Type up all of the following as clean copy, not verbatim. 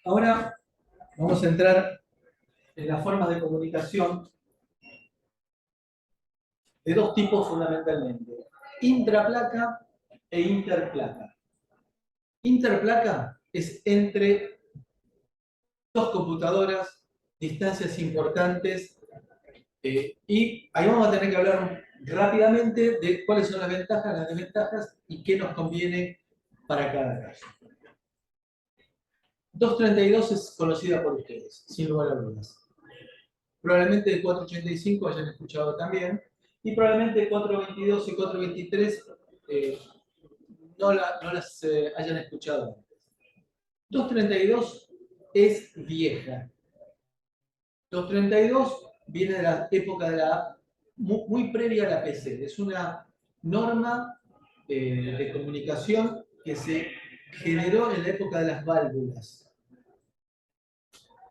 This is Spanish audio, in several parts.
Ahora vamos a entrar en las formas de comunicación de dos tipos fundamentalmente: intraplaca e interplaca. Interplaca es entre dos computadoras, distancias importantes, y ahí vamos a tener que hablar rápidamente de cuáles son las ventajas, las desventajas y qué nos conviene para cada caso. 232 es conocida por ustedes, sin lugar a dudas. Probablemente de 485 hayan escuchado también, y probablemente 422 y 423 no las hayan escuchado antes. 232 es vieja. 232 viene de la época de muy previa a la PC. Es una norma de comunicación que se generó en la época de las válvulas.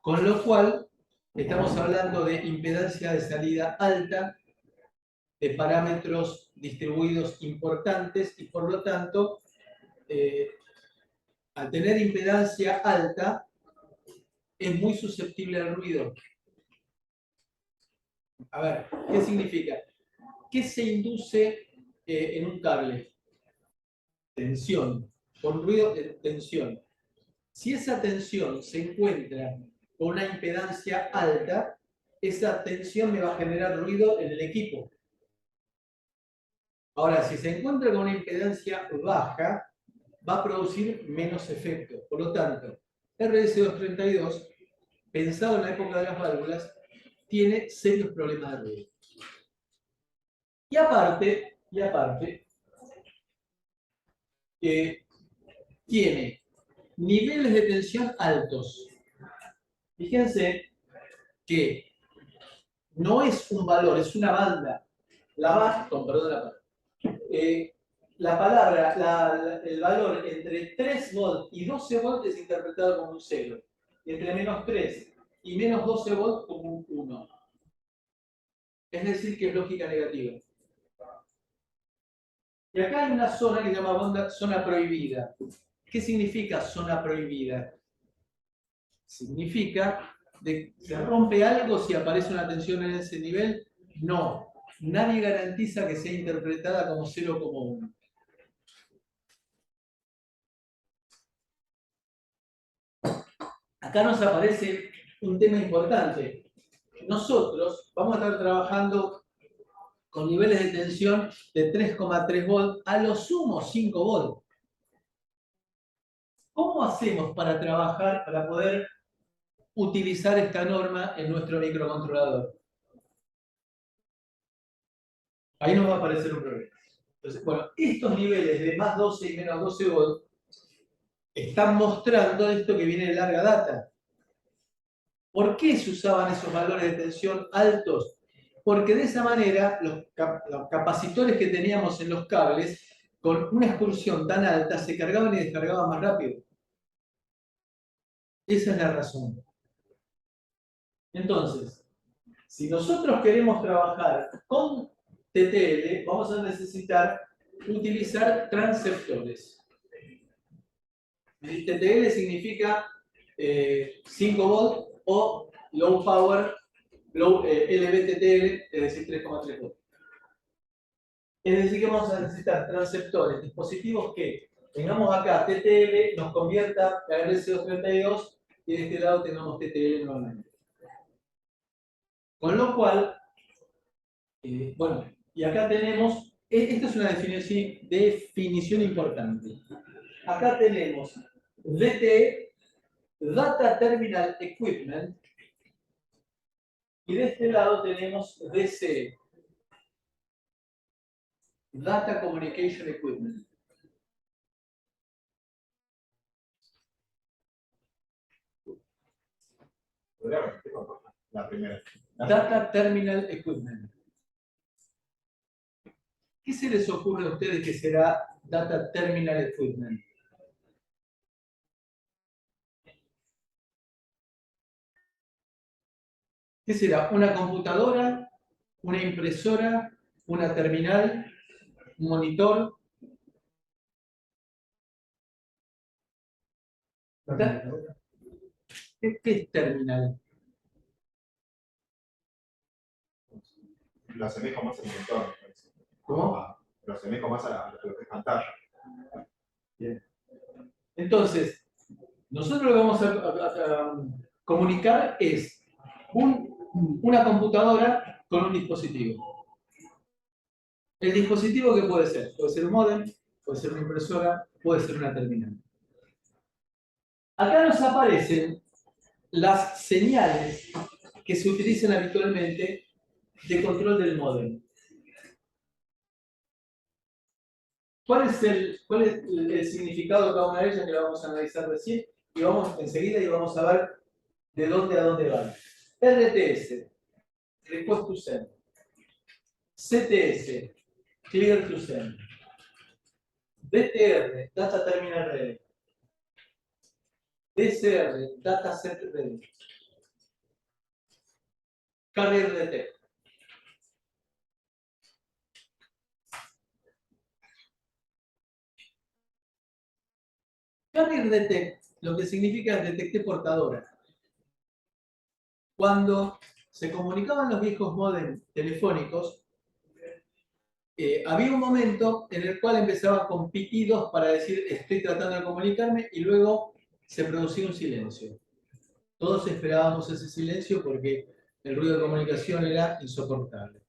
Con lo cual, estamos hablando de impedancia de salida alta, de parámetros distribuidos importantes, y por lo tanto, al tener impedancia alta, es muy susceptible al ruido. A ver, ¿qué significa? ¿Qué se induce en un cable? Tensión. Con ruido, tensión. Si esa tensión se encuentra con una impedancia alta, esa tensión me va a generar ruido en el equipo. Ahora, si se encuentra con una impedancia baja, va a producir menos efecto. Por lo tanto, RS232, pensado en la época de las válvulas, tiene serios problemas de ruido. Y aparte, tiene niveles de tensión altos. Fíjense que no es un valor, es una banda. El valor entre 3 volts y 12 volts es interpretado como un 0. Y entre menos 3 y menos 12 volts como un 1. Es decir, que es lógica negativa. Y acá hay una zona que se llama zona prohibida. ¿Qué significa zona prohibida? Significa que se rompe algo si aparece una tensión en ese nivel. No. Nadie garantiza que sea interpretada como 0,1. Acá nos aparece un tema importante. Nosotros vamos a estar trabajando con niveles de tensión de 3,3 volts, a lo sumo 5 volts. ¿Cómo hacemos para trabajar, para poder utilizar esta norma en nuestro microcontrolador? Ahí nos va a aparecer un problema. Entonces, bueno, estos niveles de más 12 y menos 12 volts están mostrando esto que viene de larga data. ¿Por qué se usaban esos valores de tensión altos? Porque de esa manera los capacitores que teníamos en los cables, con una excursión tan alta, se cargaban y descargaban más rápido. Esa es la razón. Entonces, si nosotros queremos trabajar con TTL, vamos a necesitar utilizar transceptores. TTL significa 5 volts o low power, LVTTL, es decir, 3,3 volts. Es decir, que vamos a necesitar transceptores, dispositivos que tengamos acá TTL, nos convierta a RS232 y de este lado tengamos TTL nuevamente. Con lo cual, bueno, y acá tenemos, esta es una definición importante. Acá tenemos DTE, Data Terminal Equipment, y de este lado tenemos DCE, Data Communication Equipment. La primera. Data Terminal Equipment. ¿Qué se les ocurre a ustedes que será Data Terminal Equipment? ¿Qué será? ¿Una computadora? ¿Una impresora? ¿Una terminal? ¿Un monitor? ¿Qué es terminal? Lo asemejo más al monitor, me parece. ¿Cómo? Lo asemejo más a lo que es pantalla. Bien. Entonces, nosotros lo que vamos a comunicar es una computadora con un dispositivo. El dispositivo, ¿qué puede ser? Puede ser un módem, puede ser una impresora, puede ser una terminal. Acá nos aparecen las señales que se utilizan habitualmente de control del módem. ¿Cuál es el significado de cada una de ellas que la vamos a analizar recién? Y vamos enseguida y vamos a ver de dónde a dónde van. RTS, Request to Send. CTS, Clear to Send. DTR, Data Terminal Ready. DCR, Data Set Ready. Carrier Detect. Carrier Detect lo que significa es detecté portadora. Cuando se comunicaban los viejos módems telefónicos, había un momento en el cual empezaba con pitidos para decir estoy tratando de comunicarme y luego se producía un silencio. Todos esperábamos ese silencio porque el ruido de comunicación era insoportable.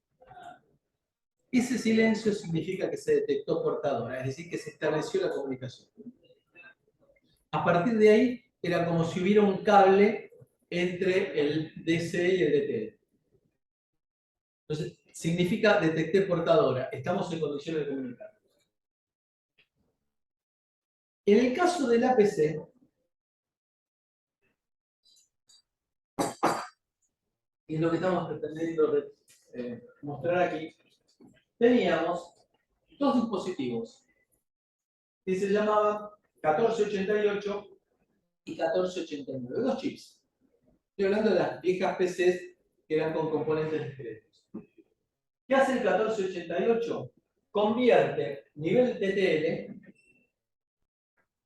Ese silencio significa que se detectó portadora, es decir, que se estableció la comunicación. A partir de ahí era como si hubiera un cable entre el DC y el DTL. Entonces, significa detecté portadora, estamos en condiciones de comunicar. En el caso del APC, y es lo que estamos pretendiendo mostrar aquí, teníamos dos dispositivos que se llamaban 1488 y 1489, dos chips. Estoy hablando de las viejas PCs que eran con componentes discretos. ¿Qué hace el 1488? Convierte nivel TTL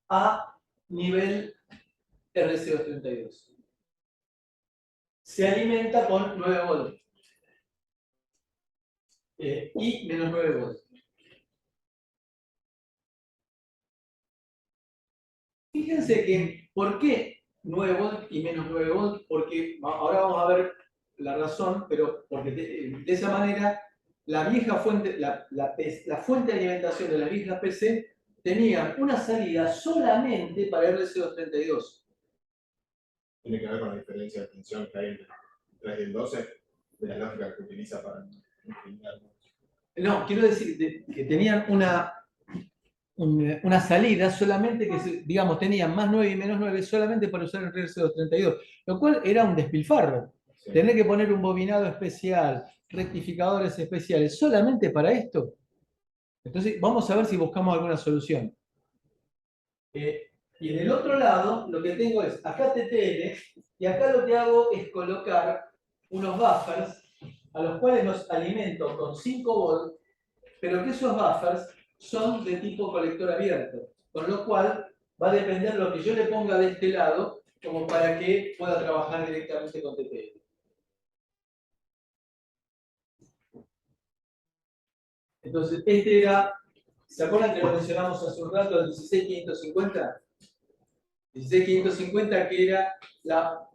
a nivel RC232. Se alimenta con 9 volts y menos 9 volts. Fíjense que, ¿por qué 9 volts y menos 9 volts? Porque ahora vamos a ver la razón, pero porque de esa manera la vieja fuente, la fuente de alimentación de las viejas PC tenía una salida solamente para RC232. Tiene que ver con la diferencia de tensión que hay entre el 3 y el 12, de la lógica que utiliza para imprimir. No, quiero decir que tenían una salida solamente que, digamos, tenían más 9 y menos 9 solamente para usar el RC232, lo cual era un despilfarro. Sí. Tener que poner un bobinado especial, rectificadores especiales, solamente para esto. Entonces, vamos a ver si buscamos alguna solución. Y en el otro lado, lo que tengo es acá TTL, y acá lo que hago es colocar unos buffers a los cuales los alimento con 5 volts, pero que esos buffers son de tipo colector abierto, con lo cual va a depender lo que yo le ponga de este lado como para que pueda trabajar directamente con TTL. Entonces, este era, ¿se acuerdan que lo mencionamos hace un rato, el 16550? 16550 que era la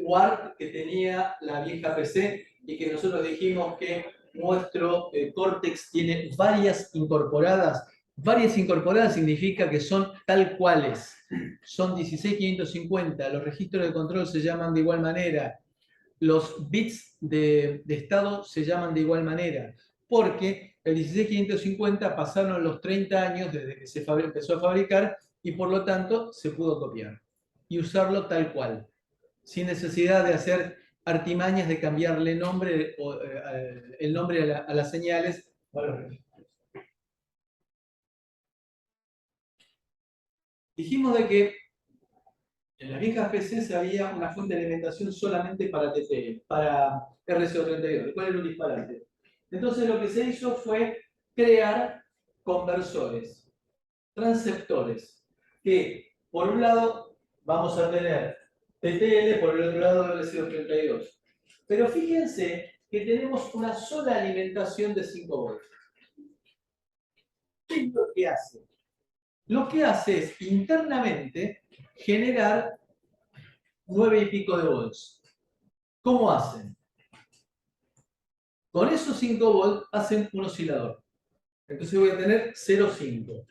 UART que tenía la vieja PC y que nosotros dijimos que nuestro Cortex tiene varias incorporadas. Varias incorporadas significa que son tal cuales. Son 16550. Los registros de control se llaman de igual manera. Los bits de estado se llaman de igual manera. Porque el 16550 pasaron los 30 años desde que se empezó a fabricar y por lo tanto se pudo copiar y usarlo tal cual, sin necesidad de hacer artimañas de cambiarle nombre el nombre a las señales. Dijimos de que en las viejas PCs había una fuente de alimentación solamente para TTL, para RC232, el cual era un disparate. Entonces lo que se hizo fue crear conversores, transceptores, que por un lado vamos a tener TTL, por el otro lado RC232. Pero fíjense que tenemos una sola alimentación de 5 volts. ¿Qué es lo que hace? Lo que hace es internamente generar 9 y pico de volts. ¿Cómo hacen? Con esos 5 volts hacen un oscilador. Entonces voy a tener 0,5.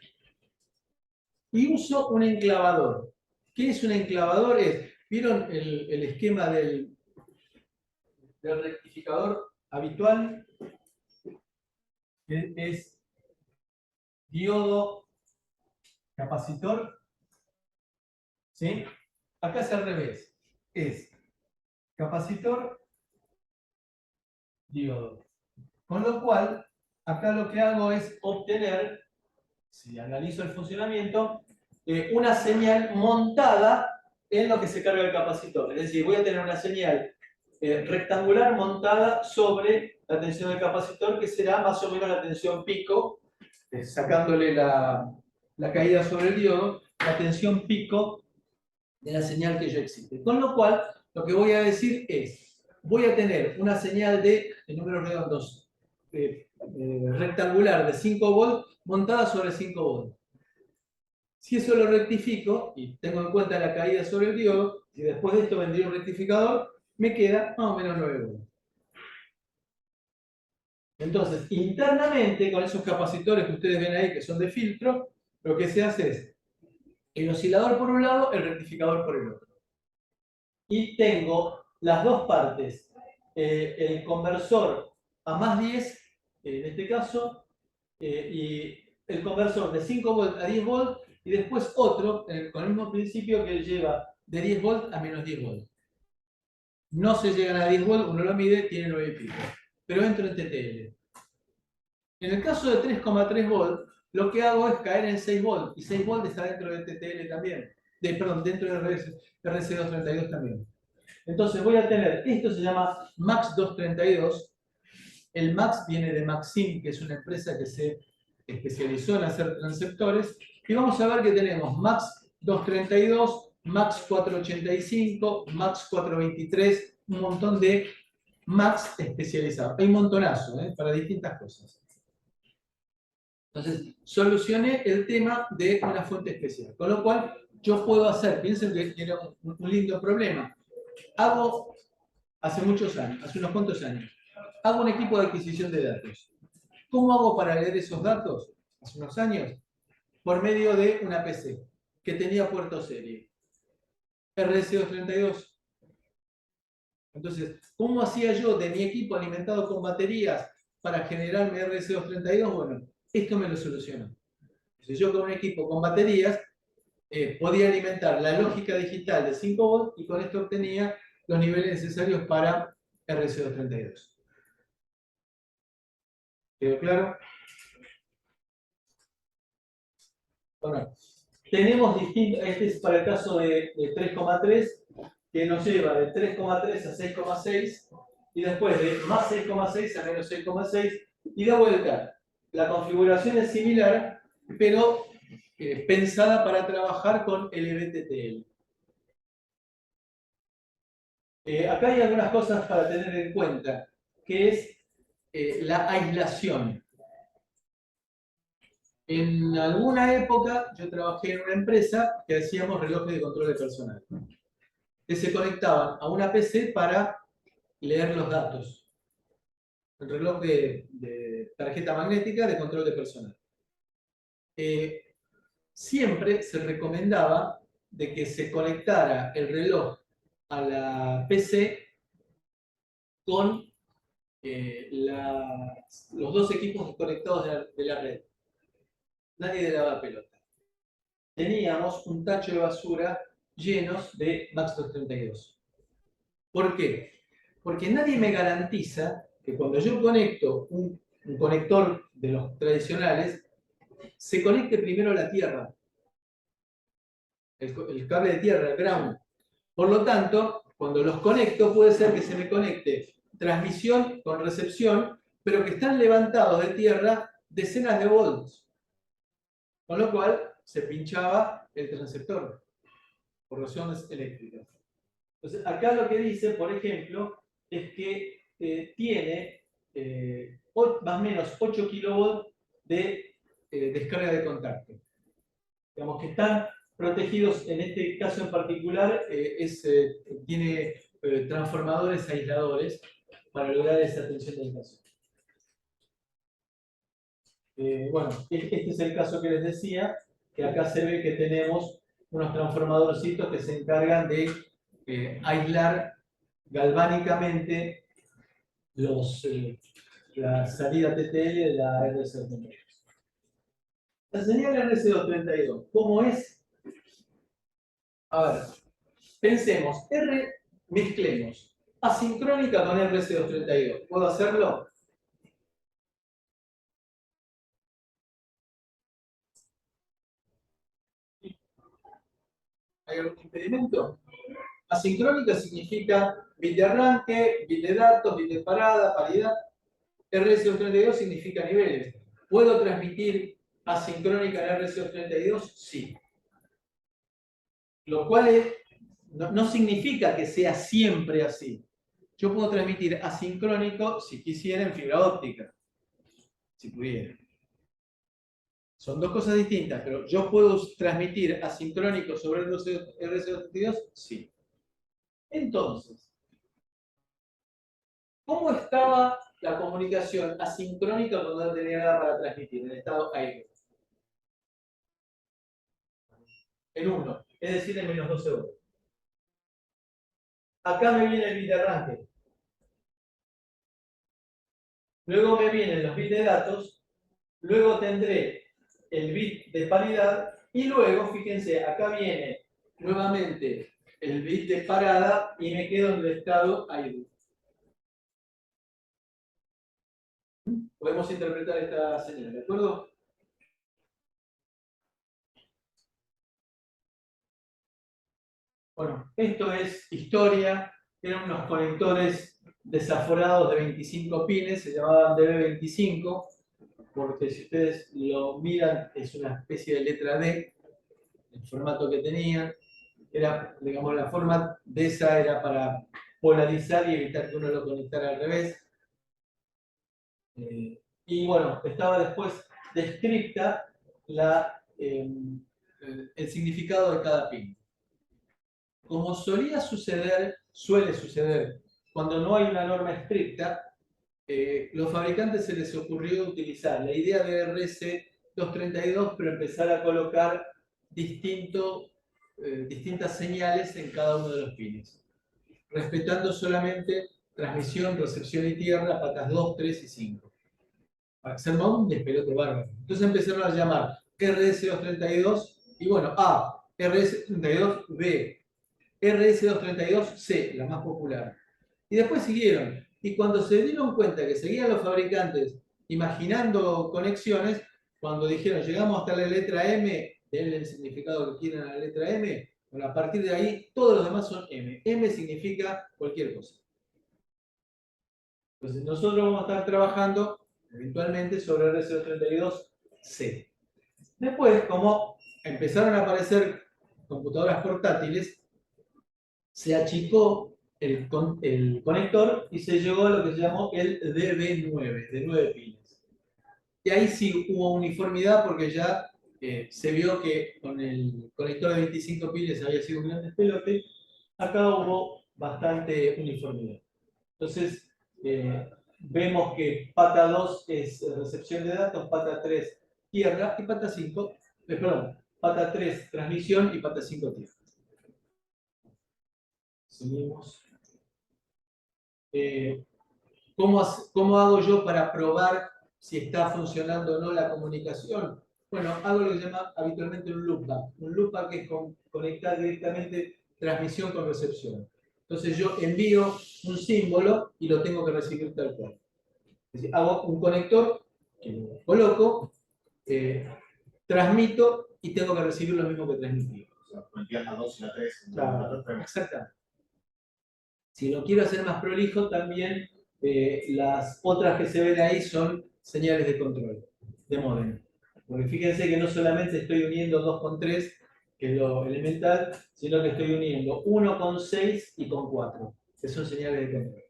Y uso un enclavador. ¿Qué es un enclavador? ¿Vieron el esquema del rectificador habitual? Que es diodo, capacitor. ¿Sí? Acá es al revés. Es capacitor, diodo. Con lo cual, acá lo que hago es obtener, si analizo el funcionamiento, una señal montada en lo que se carga el capacitor. Es decir, voy a tener una señal rectangular montada sobre la tensión del capacitor, que será más o menos la tensión pico, sacándole la caída sobre el diodo, la tensión pico de la señal que ya existe. Con lo cual, lo que voy a decir es, voy a tener una señal de números redondos rectangular de 5 volts montada sobre 5 volts. Si eso lo rectifico y tengo en cuenta la caída sobre el diodo, y después de esto vendría un rectificador, me queda más o menos 9 volts. Entonces, internamente, con esos capacitores que ustedes ven ahí, que son de filtro, lo que se hace es el oscilador por un lado, el rectificador por el otro. Y tengo las dos partes, el conversor a más 10, en este caso, y el conversor de 5 volts a 10 volts, y después otro con el mismo principio que lleva de 10 volts a menos 10 volts. No se llegan a 10 volts, uno lo mide, tiene 9 y pico, pero entro en TTL. En el caso de 3,3 volts, lo que hago es caer en 6 volts, y 6 volts está dentro de TTL también, perdón, dentro de RC232 también. Entonces voy a tener, esto se llama MAX 232, el MAX viene de Maxim, que es una empresa que se especializó en hacer transceptores, y vamos a ver que tenemos MAX 232, MAX 485, MAX 423, un montón de MAX especializados. Hay un montonazo, para distintas cosas. Entonces, solucioné el tema de una fuente especial, con lo cual yo puedo hacer, piensen que era un lindo problema. Hago, hace muchos años, hace unos cuantos años, hago un equipo de adquisición de datos. ¿Cómo hago para leer esos datos? Hace unos años, por medio de una PC que tenía puerto serie, RS232. Entonces, ¿cómo hacía yo de mi equipo alimentado con baterías para generarme RS232? Bueno, esto me lo solucionó. Entonces, yo con un equipo con baterías podía alimentar la lógica digital de 5 volts y con esto obtenía los niveles necesarios para RS232. ¿Quedó claro? Bueno, tenemos distintos, este es para el caso de 3,3, que nos lleva de 3,3 a 6,6 y después de más 6,6 a menos 6,6 y de vuelta. La configuración es similar, pero pensada para trabajar con LVTTL. Acá hay algunas cosas para tener en cuenta, que es la aislación. En alguna época yo trabajé en una empresa que hacíamos relojes de control de personal, que se conectaban a una PC para leer los datos. El reloj de tarjeta magnética de control de personal. Siempre se recomendaba de que se conectara el reloj a la PC con los dos equipos conectados de la red. Nadie le daba pelota. Teníamos un tacho de basura llenos de MAX 232. ¿Por qué? Porque nadie me garantiza que cuando yo conecto un conector de los tradicionales, se conecte primero a la tierra. El cable de tierra, el ground. Por lo tanto, cuando los conecto, puede ser que se me conecte transmisión con recepción, pero que están levantados de tierra decenas de volts. Con lo cual, se pinchaba el transceptor por razones eléctricas. Entonces, acá lo que dice, por ejemplo, es que tiene más o menos 8 kilovolts de descarga de contacto. Digamos que están protegidos, en este caso en particular, tiene transformadores aisladores para lograr esa tensión del caso. Bueno, este es el caso que les decía, que acá se ve que tenemos unos transformadorcitos que se encargan de aislar galvánicamente la salida TTL de la RC232. La señal RC232, ¿cómo es? A ver, pensemos, mezclemos asincrónica con RC232. ¿Puedo hacerlo? ¿Hay algún impedimento? Asincrónica significa bit de arranque, bit de datos, bit de parada, paridad. RC232 significa niveles. ¿Puedo transmitir asincrónica en RC232? Sí. Lo cual no significa que sea siempre así. Yo puedo transmitir asincrónico si quisiera en fibra óptica, si pudiera. Son dos cosas distintas, pero yo puedo transmitir asincrónico sobre el RC232, sí. Entonces, ¿cómo estaba la comunicación asincrónica cuando no tenía nada para transmitir en estado aire? En 1, es decir, en menos 12 horas. Acá me viene el bit de arranque. Luego me vienen los bits de datos. Luego tendré el bit de paridad. Y luego, fíjense, acá viene nuevamente el bit de parada y me quedo en el estado idle. Podemos interpretar esta señal, ¿de acuerdo? Bueno, esto es historia. Eran unos conectores desaforados de 25 pines, se llamaban DB25, porque si ustedes lo miran, es una especie de letra D, el formato que tenían. Era, digamos, la forma de esa era para polarizar y evitar que uno lo conectara al revés. Y bueno, estaba después descrita el significado de cada pin. Como suele suceder, cuando no hay una norma estricta, los fabricantes se les ocurrió utilizar la idea de RS232, pero empezar a colocar distintas señales en cada uno de los pines, respetando solamente transmisión, recepción y tierra, patas 2, 3 y 5. Se armó un despelote bárbaro. Entonces empezaron a llamar RS232 y bueno, A, RS32B, RS232C, la más popular. Y después siguieron. Y cuando se dieron cuenta que seguían los fabricantes imaginando conexiones, cuando dijeron llegamos hasta la letra M, denle el significado que quieran a la letra M, bueno, a partir de ahí todos los demás son M. M significa cualquier cosa. Entonces nosotros vamos a estar trabajando eventualmente sobre RS232C. Después, como empezaron a aparecer computadoras portátiles, se achicó el conector y se llegó a lo que se llamó el DB9, de 9 pines. Y ahí sí hubo uniformidad porque ya se vio que con el conector de 25 pines había sido un gran despelote. Acá hubo bastante uniformidad. Entonces, vemos que pata 2 es recepción de datos, pata 3 tierra y pata 5, perdón, pata 3 transmisión y pata 5 tierra. Seguimos. ¿Cómo hago yo para probar si está funcionando o no la comunicación? Bueno, hago lo que se llama habitualmente un loopback. Un loopback es conectar directamente transmisión con recepción. Entonces yo envío un símbolo y lo tengo que recibir tal cual. Es decir, hago un conector, que lo coloco, transmito y tengo que recibir lo mismo que transmití. O sea, conectas la 2 y la 3. Claro, exactamente. Si lo quiero hacer más prolijo, también las otras que se ven ahí son señales de control, de módem. Porque fíjense que no solamente estoy uniendo 2 con 3, que es lo elemental, sino que estoy uniendo 1 con 6 y con 4, que son señales de control.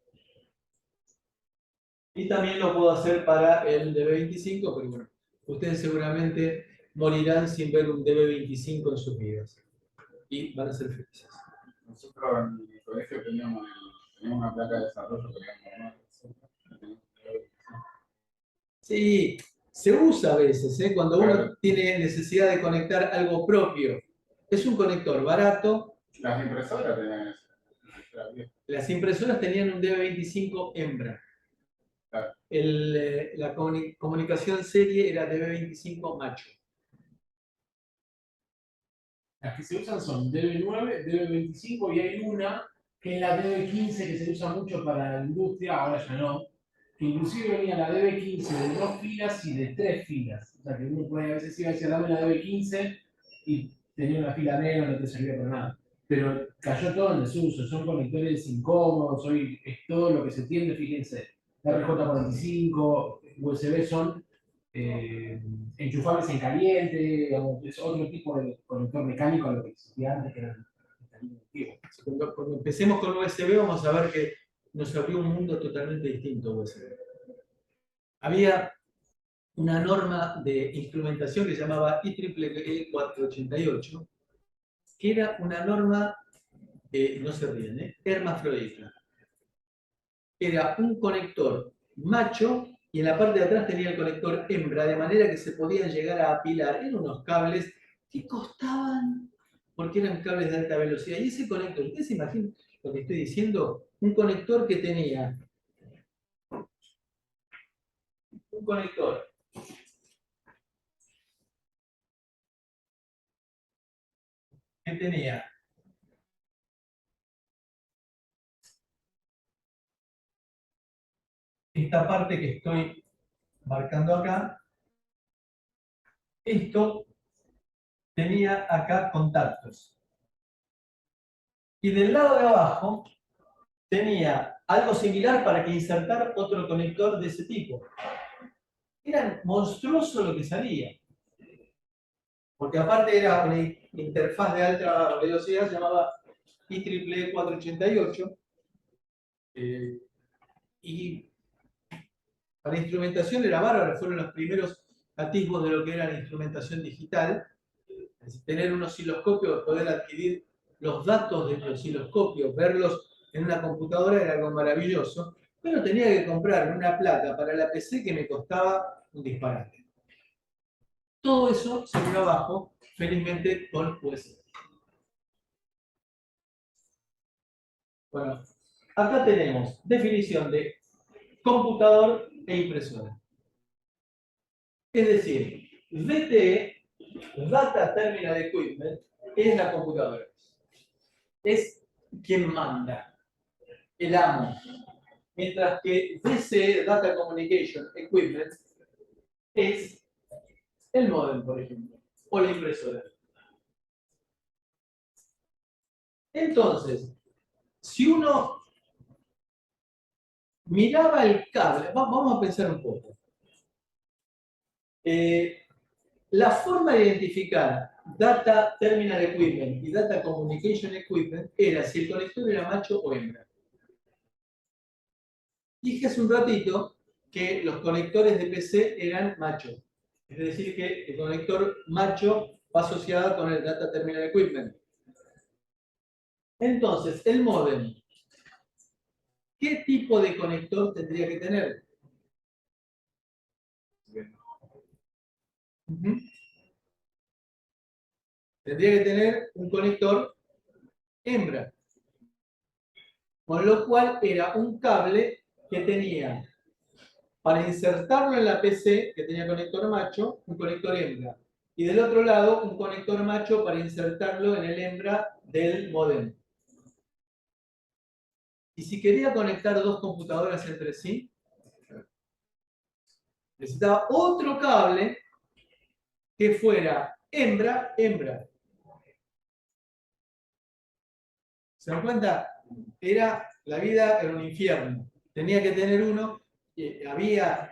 Y también lo puedo hacer para el DB25, pero bueno, ustedes seguramente morirán sin ver un DB25 en sus vidas. Y van a ser felices. Nosotros en el colegio teníamos una placa de desarrollo que digamos, Sí, se usa a veces, ¿eh? Cuando uno Claro. tiene necesidad de conectar algo propio. Es un conector barato. Las impresoras tenían eso. Las impresoras tenían un DB25 hembra. Claro. La comunicación serie era DB25 macho. Las que se usan son DB9, DB25 y hay una que es la DB15 que se usa mucho para la industria, ahora ya no. Que inclusive venía la DB15 de 2 filas y de 3 filas. O sea que uno puede a veces iba a decir dame la DB15 y tenía una fila menos, no te servía para nada. Pero cayó todo en desuso, son conectores incómodos, hoy es todo lo que se tiende, fíjense. RJ45, USB son enchufables en caliente, digamos, es otro tipo de conector mecánico a lo que existía antes, que era Cuando empecemos con USB vamos a ver que nos abrió un mundo totalmente distinto USB. Había una norma de instrumentación que se llamaba IEEE 488, que era una norma, no se ríen, hermafrodita. Era un conector macho y en la parte de atrás tenía el conector hembra, de manera que se podían llegar a apilar. Eran unos cables que costaban, porque eran cables de alta velocidad. Y ese conector, ¿ustedes se imaginan lo que estoy diciendo? Un conector que tenía un conector que tenía esta parte que estoy marcando acá. Esto tenía acá contactos. Y del lado de abajo tenía algo similar para que insertar otro conector de ese tipo. Era monstruoso lo que salía. Porque aparte era una interfaz de alta velocidad, se llamaba IEEE 488. Y para instrumentación era bárbaro, fueron los primeros atisbos de lo que era la instrumentación digital. Tener un osciloscopio, poder adquirir los datos del osciloscopio, verlos en una computadora era algo maravilloso, pero tenía que comprar una placa para la PC que me costaba un disparate. Todo eso se vino abajo, felizmente, con USB. Bueno, acá tenemos definición de computador e impresora. Es decir, DTE, Data Terminal Equipment, es la computadora. Es quien manda, el amo. Mientras que DCE, Data Communication Equipment, es el modem, por ejemplo, o la impresora. Entonces, si uno miraba el cable, vamos a pensar un poco. La forma de identificar Data Terminal Equipment y Data Communication Equipment era si el conector era macho o hembra. Dije hace un ratito que los conectores de PC eran macho. Es decir, que el conector macho va asociado con el Data Terminal Equipment. Entonces, el modem, ¿qué tipo de conector tendría que tener? Tendría que tener un conector hembra. Con lo cual era un cable que tenía, para insertarlo en la PC, que tenía conector macho, un conector hembra. Y del otro lado, un conector macho para insertarlo en el hembra del modem. Y si quería conectar dos computadoras entre sí, necesitaba otro cable que fuera hembra-hembra. ¿Se dan cuenta? La vida era un infierno. Tenía que tener uno, había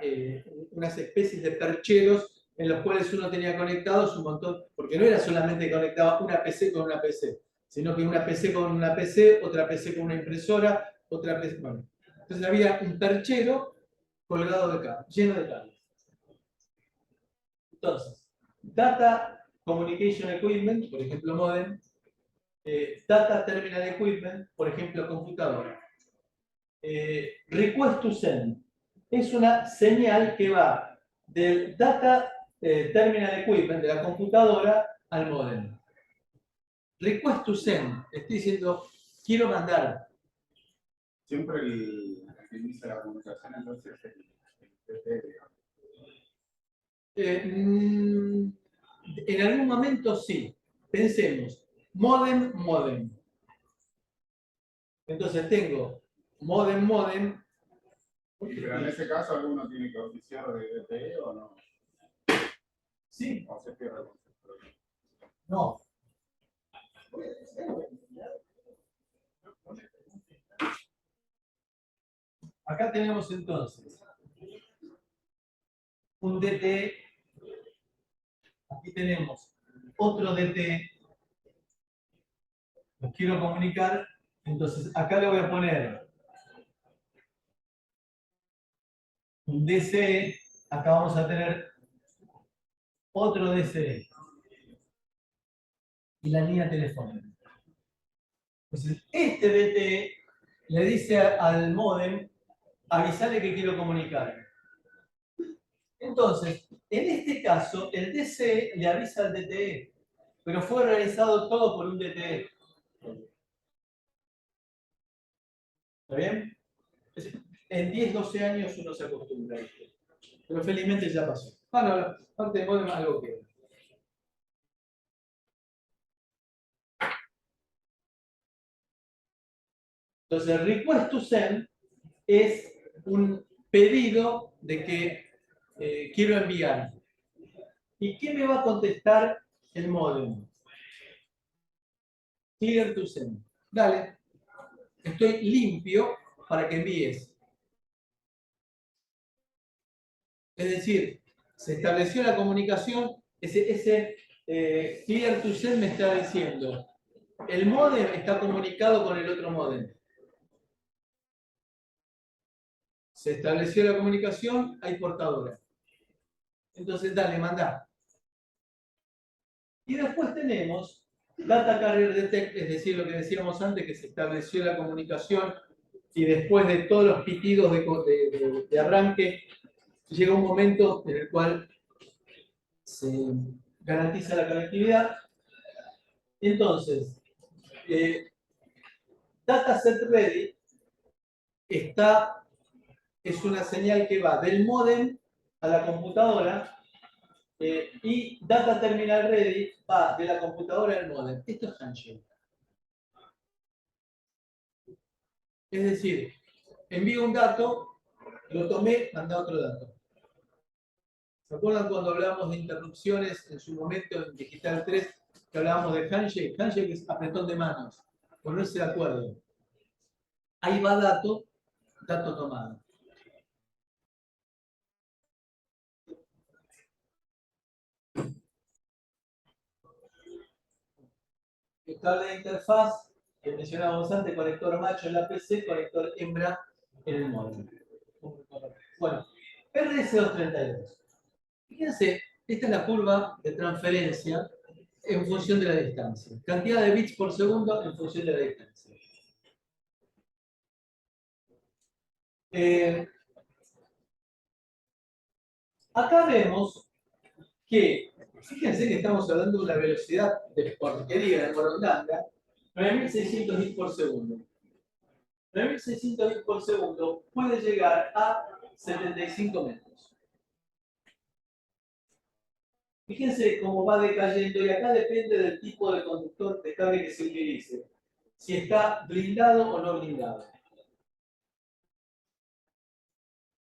unas especies de percheros en los cuales uno tenía conectados un montón, porque no era solamente conectaba una PC con una PC, sino que una PC con una PC, otra PC con una impresora, otra PC. Bueno, entonces había un perchero colgado de cables, lleno de cables. Entonces, Data Communication Equipment, por ejemplo, modem, Data Terminal Equipment, por ejemplo, computadora. Request to Send es una señal que va del Data Terminal Equipment, de la computadora, al modem. Request to Send, estoy diciendo, quiero mandar. Siempre el que inicia la comunicación entonces es el TT, digamos. En algún momento sí. Pensemos, modem, modem. Entonces tengo modem, modem. Pero en ese caso alguno tiene que oficiar de DTE o no. Sí, O se pierde el concepto. no. Acá tenemos entonces un DT, aquí tenemos otro DT, los quiero comunicar, entonces acá le voy a poner un DCE, acá vamos a tener otro DCE y la línea telefónica. Entonces este DT le dice al módem, avisarle que quiero comunicar. Entonces, en este caso, el DC le avisa al DTE, pero fue realizado todo por un DTE. ¿Está bien? En 10, 12 años uno se acostumbra a esto. Pero felizmente ya pasó. Bueno, parte de modem algo que... Entonces, request to send es un pedido de que quiero enviar. ¿Y qué me va a contestar el modem? Clear to send. Dale. Estoy limpio para que envíes. Es decir, se estableció la comunicación, ese clear to send me está diciendo, el módem está comunicado con el otro módem. Se estableció la comunicación, hay portadora. Entonces, dale, mandá. Y después tenemos Data Carrier Detect, es decir, lo que decíamos antes, que se estableció la comunicación y después de todos los pitidos de arranque, llega un momento en el cual se garantiza la conectividad. Entonces, Dataset Ready es una señal que va del módem a la computadora y Data Terminal Ready va de la computadora al módem. Esto es handshake. Es decir, envío un dato, lo tomé, mandé otro dato. ¿Se acuerdan cuando hablamos de interrupciones en su momento en Digital 3 que hablábamos de handshake? Handshake es apretón de manos, ponerse de acuerdo. Ahí va dato, dato tomado. El cable de interfaz que mencionábamos antes, conector macho en la PC, conector hembra en el módem. Bueno, RS232. Fíjense, esta es la curva de transferencia en función de la distancia. Cantidad de bits por segundo en función de la distancia. Acá vemos que, fíjense que estamos hablando de una velocidad de porquería de Morondanga, 9600 bits por segundo. 9600 bits por segundo puede llegar a 75 metros. Fíjense cómo va decayendo y acá depende del tipo de conductor de cable que se utilice. Si está blindado o no blindado.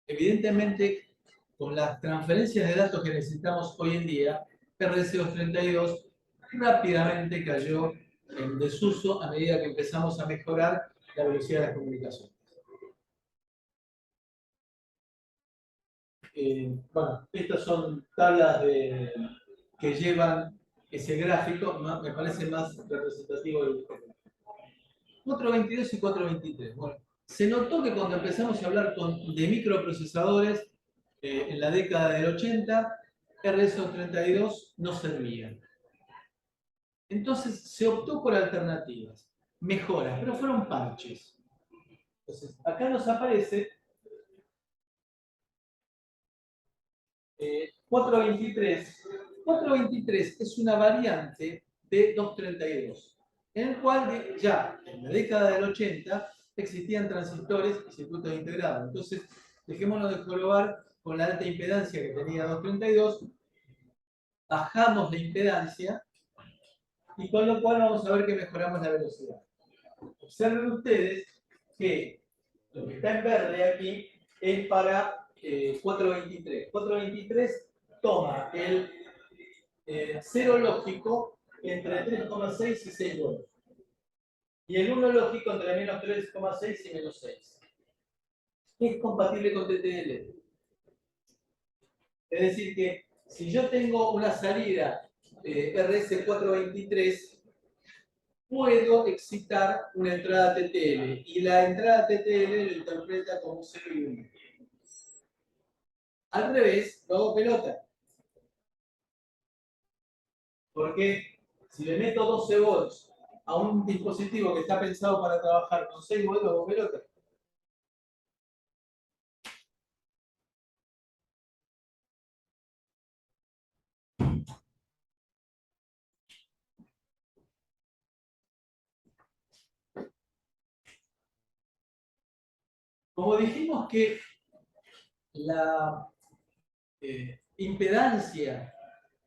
Evidentemente, con las transferencias de datos que necesitamos hoy en día, RC232 rápidamente cayó en desuso a medida que empezamos a mejorar la velocidad de las comunicaciones. bueno, estas son tablas que llevan ese gráfico, me parece más representativo del 422 y 423. Bueno, se notó que cuando empezamos a hablar de microprocesadores en la década del 80, RS-232 no servía. Entonces se optó por alternativas, mejoras, pero fueron parches. Entonces, acá nos aparece 423. 423 es una variante de 232, en el cual ya en la década del 80 existían transistores y circuitos integrados. Entonces, dejémonos de jorobar con la alta impedancia que tenía 232, bajamos la impedancia y con lo cual vamos a ver que mejoramos la velocidad. Observen ustedes que lo que está en verde aquí es para 423. 423 toma el cero lógico entre 3,6 y 6 volts. Y el 1 lógico entre menos 3,6 y menos 6. Es compatible con TTL. Es decir que si yo tengo una salida RS423, puedo excitar una entrada TTL y la entrada TTL lo interpreta como 0 y 1. Al revés, lo hago pelota. Porque si le meto 12 volts a un dispositivo que está pensado para trabajar con 6 volts, lo hago pelota. Como dijimos que la impedancia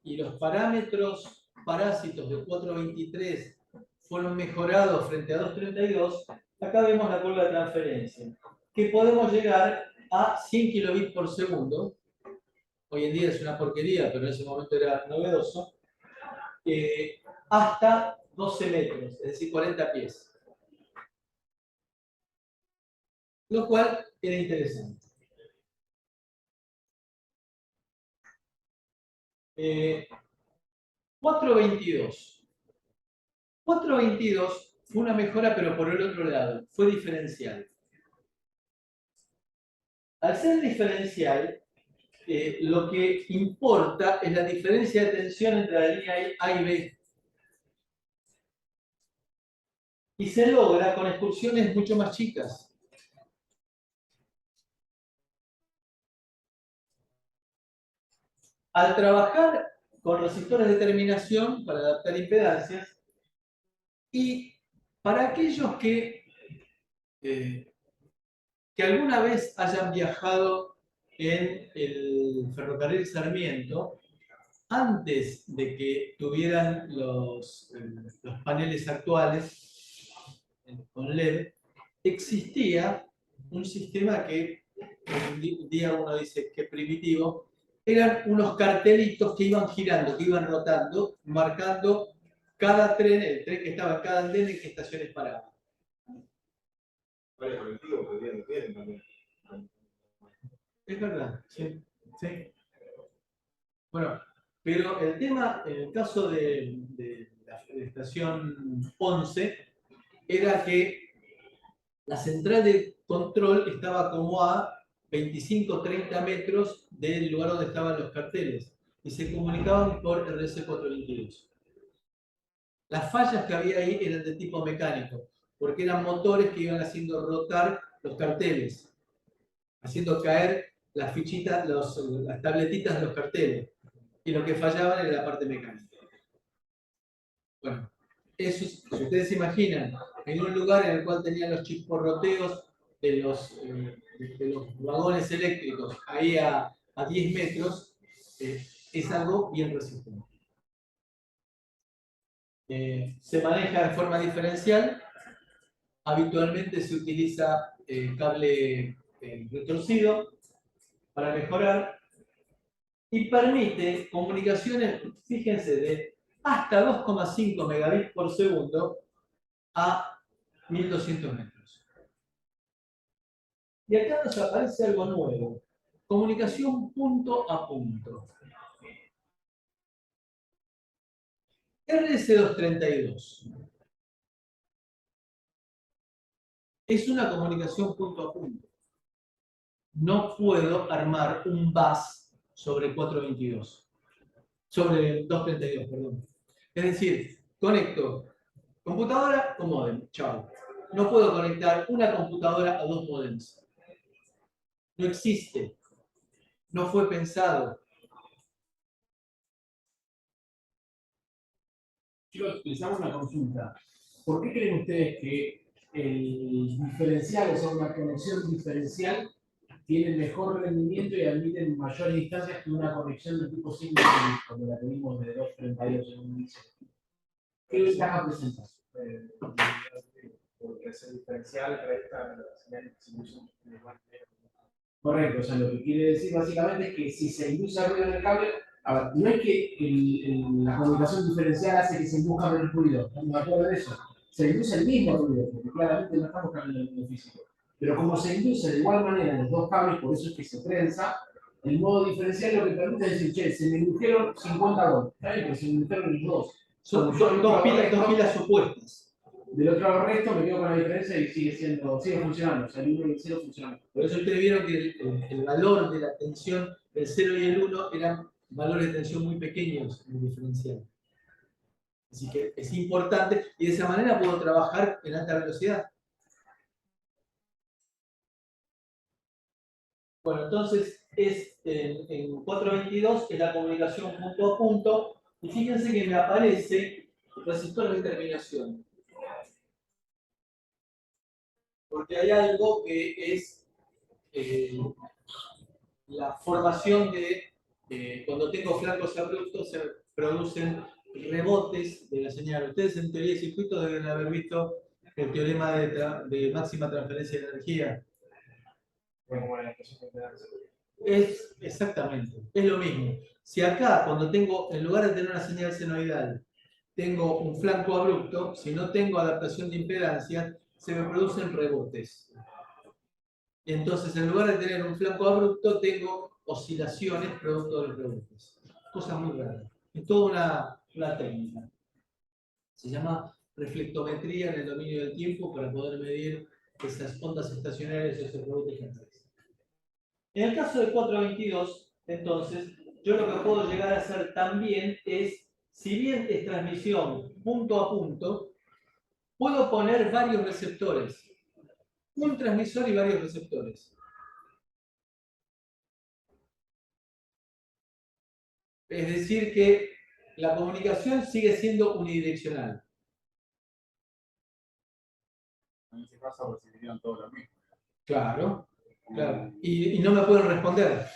y los parámetros parásitos de 423 fueron mejorados frente a 232, acá vemos la curva de transferencia, que podemos llegar a 100 kilobits por segundo. Hoy en día es una porquería, pero en ese momento era novedoso, hasta 12 metros, es decir, 40 pies. Lo cual era interesante. 422. 422 fue una mejora, pero por el otro lado, fue diferencial. Al ser diferencial, lo que importa es la diferencia de tensión entre la línea A y B. Y se logra con excursiones mucho más chicas. Al trabajar con resistores de terminación para adaptar impedancias, y para aquellos que alguna vez hayan viajado en el ferrocarril Sarmiento, antes de que tuvieran los paneles actuales con LED, existía un sistema que un día uno dice que primitivo, eran unos cartelitos que iban girando, que iban rotando, marcando cada tren, el tren que estaba en cada andén, en qué estaciones paraba. Varios colectivos que hoy día no tienen también. Es verdad, sí. Sí. Bueno, pero el tema, en el caso de la estación 11, era que la central de control estaba como a 25-30 metros del lugar donde estaban los carteles y se comunicaban por RS422. Las fallas que había ahí eran de tipo mecánico, porque eran motores que iban haciendo rotar los carteles, haciendo caer las fichitas, las tabletitas de los carteles. Y lo que fallaban era la parte mecánica. Bueno, eso, si ustedes se imaginan, en un lugar en el cual tenían los chisporroteos de los vagones eléctricos ahí a 10 metros, es algo bien resistente. Se maneja de forma diferencial. Habitualmente se utiliza cable retorcido para mejorar y permite comunicaciones, fíjense, de hasta 2,5 megabits por segundo a 1200 metros. Y acá nos aparece algo nuevo. comunicación punto a punto. RS232 es una comunicación punto a punto. No puedo armar un bus sobre 422. Sobre 232, perdón. Es decir, conecto computadora con modem. Chao. No puedo conectar una computadora a dos modems. No existe. No fue pensado. Chicos, les hago una consulta. ¿Por qué creen ustedes que el diferencial, o sea, una conexión diferencial, tiene mejor rendimiento y admite mayores distancias que una conexión de tipo single, como la que vimos de 232 en un inicio? ¿Qué ventaja presenta? Porque ese diferencial resta la señal que se usa de igual manera. Correcto, o sea, lo que quiere decir básicamente es que si se induce ruido en el cable, a ver, no es que la comunicación diferencial hace que se induzca menos ruido, no me acuerdo de eso. Se induce el mismo ruido, porque claramente no estamos cambiando el mundo físico. Pero como se induce de igual manera en los dos cables, por eso es que se prensa, el modo diferencial lo que permite es decir, che, se me indujeron 50 volts, ¿está bien? Pero se me indujeron los dos. Son dos pilas opuestas. Del otro lado resto me quedo con la diferencia y sigue funcionando, o sea, el 1 y el 0 funcionan. Por eso ustedes vieron que el valor de la tensión del 0 y el 1 eran valores de tensión muy pequeños en el diferencial. Así que es importante y de esa manera puedo trabajar en alta velocidad. Bueno, entonces en 422 es la comunicación punto a punto y fíjense que me aparece el resistor de terminación. Porque hay algo que es la formación de cuando tengo flancos abruptos se producen rebotes de la señal. Ustedes en teoría de circuitos deben haber visto el teorema de máxima transferencia de energía. Es exactamente, es lo mismo. Si acá, cuando tengo, en lugar de tener una señal senoidal, tengo un flanco abrupto, si no tengo adaptación de impedancia, se me producen rebotes. Y entonces, en lugar de tener un flanco abrupto, tengo oscilaciones producto de los rebotes. Cosa muy rara. Es toda una técnica. Se llama reflectometría en el dominio del tiempo para poder medir esas ondas estacionarias y esos rebotes que aparecen. En el caso de 422, entonces, yo lo que puedo llegar a hacer también es, si bien es transmisión punto a punto, puedo poner varios receptores. Un transmisor y varios receptores. Es decir que la comunicación sigue siendo unidireccional. En ese caso recibirían todo lo mismo. Claro, claro. Y no me pueden responder.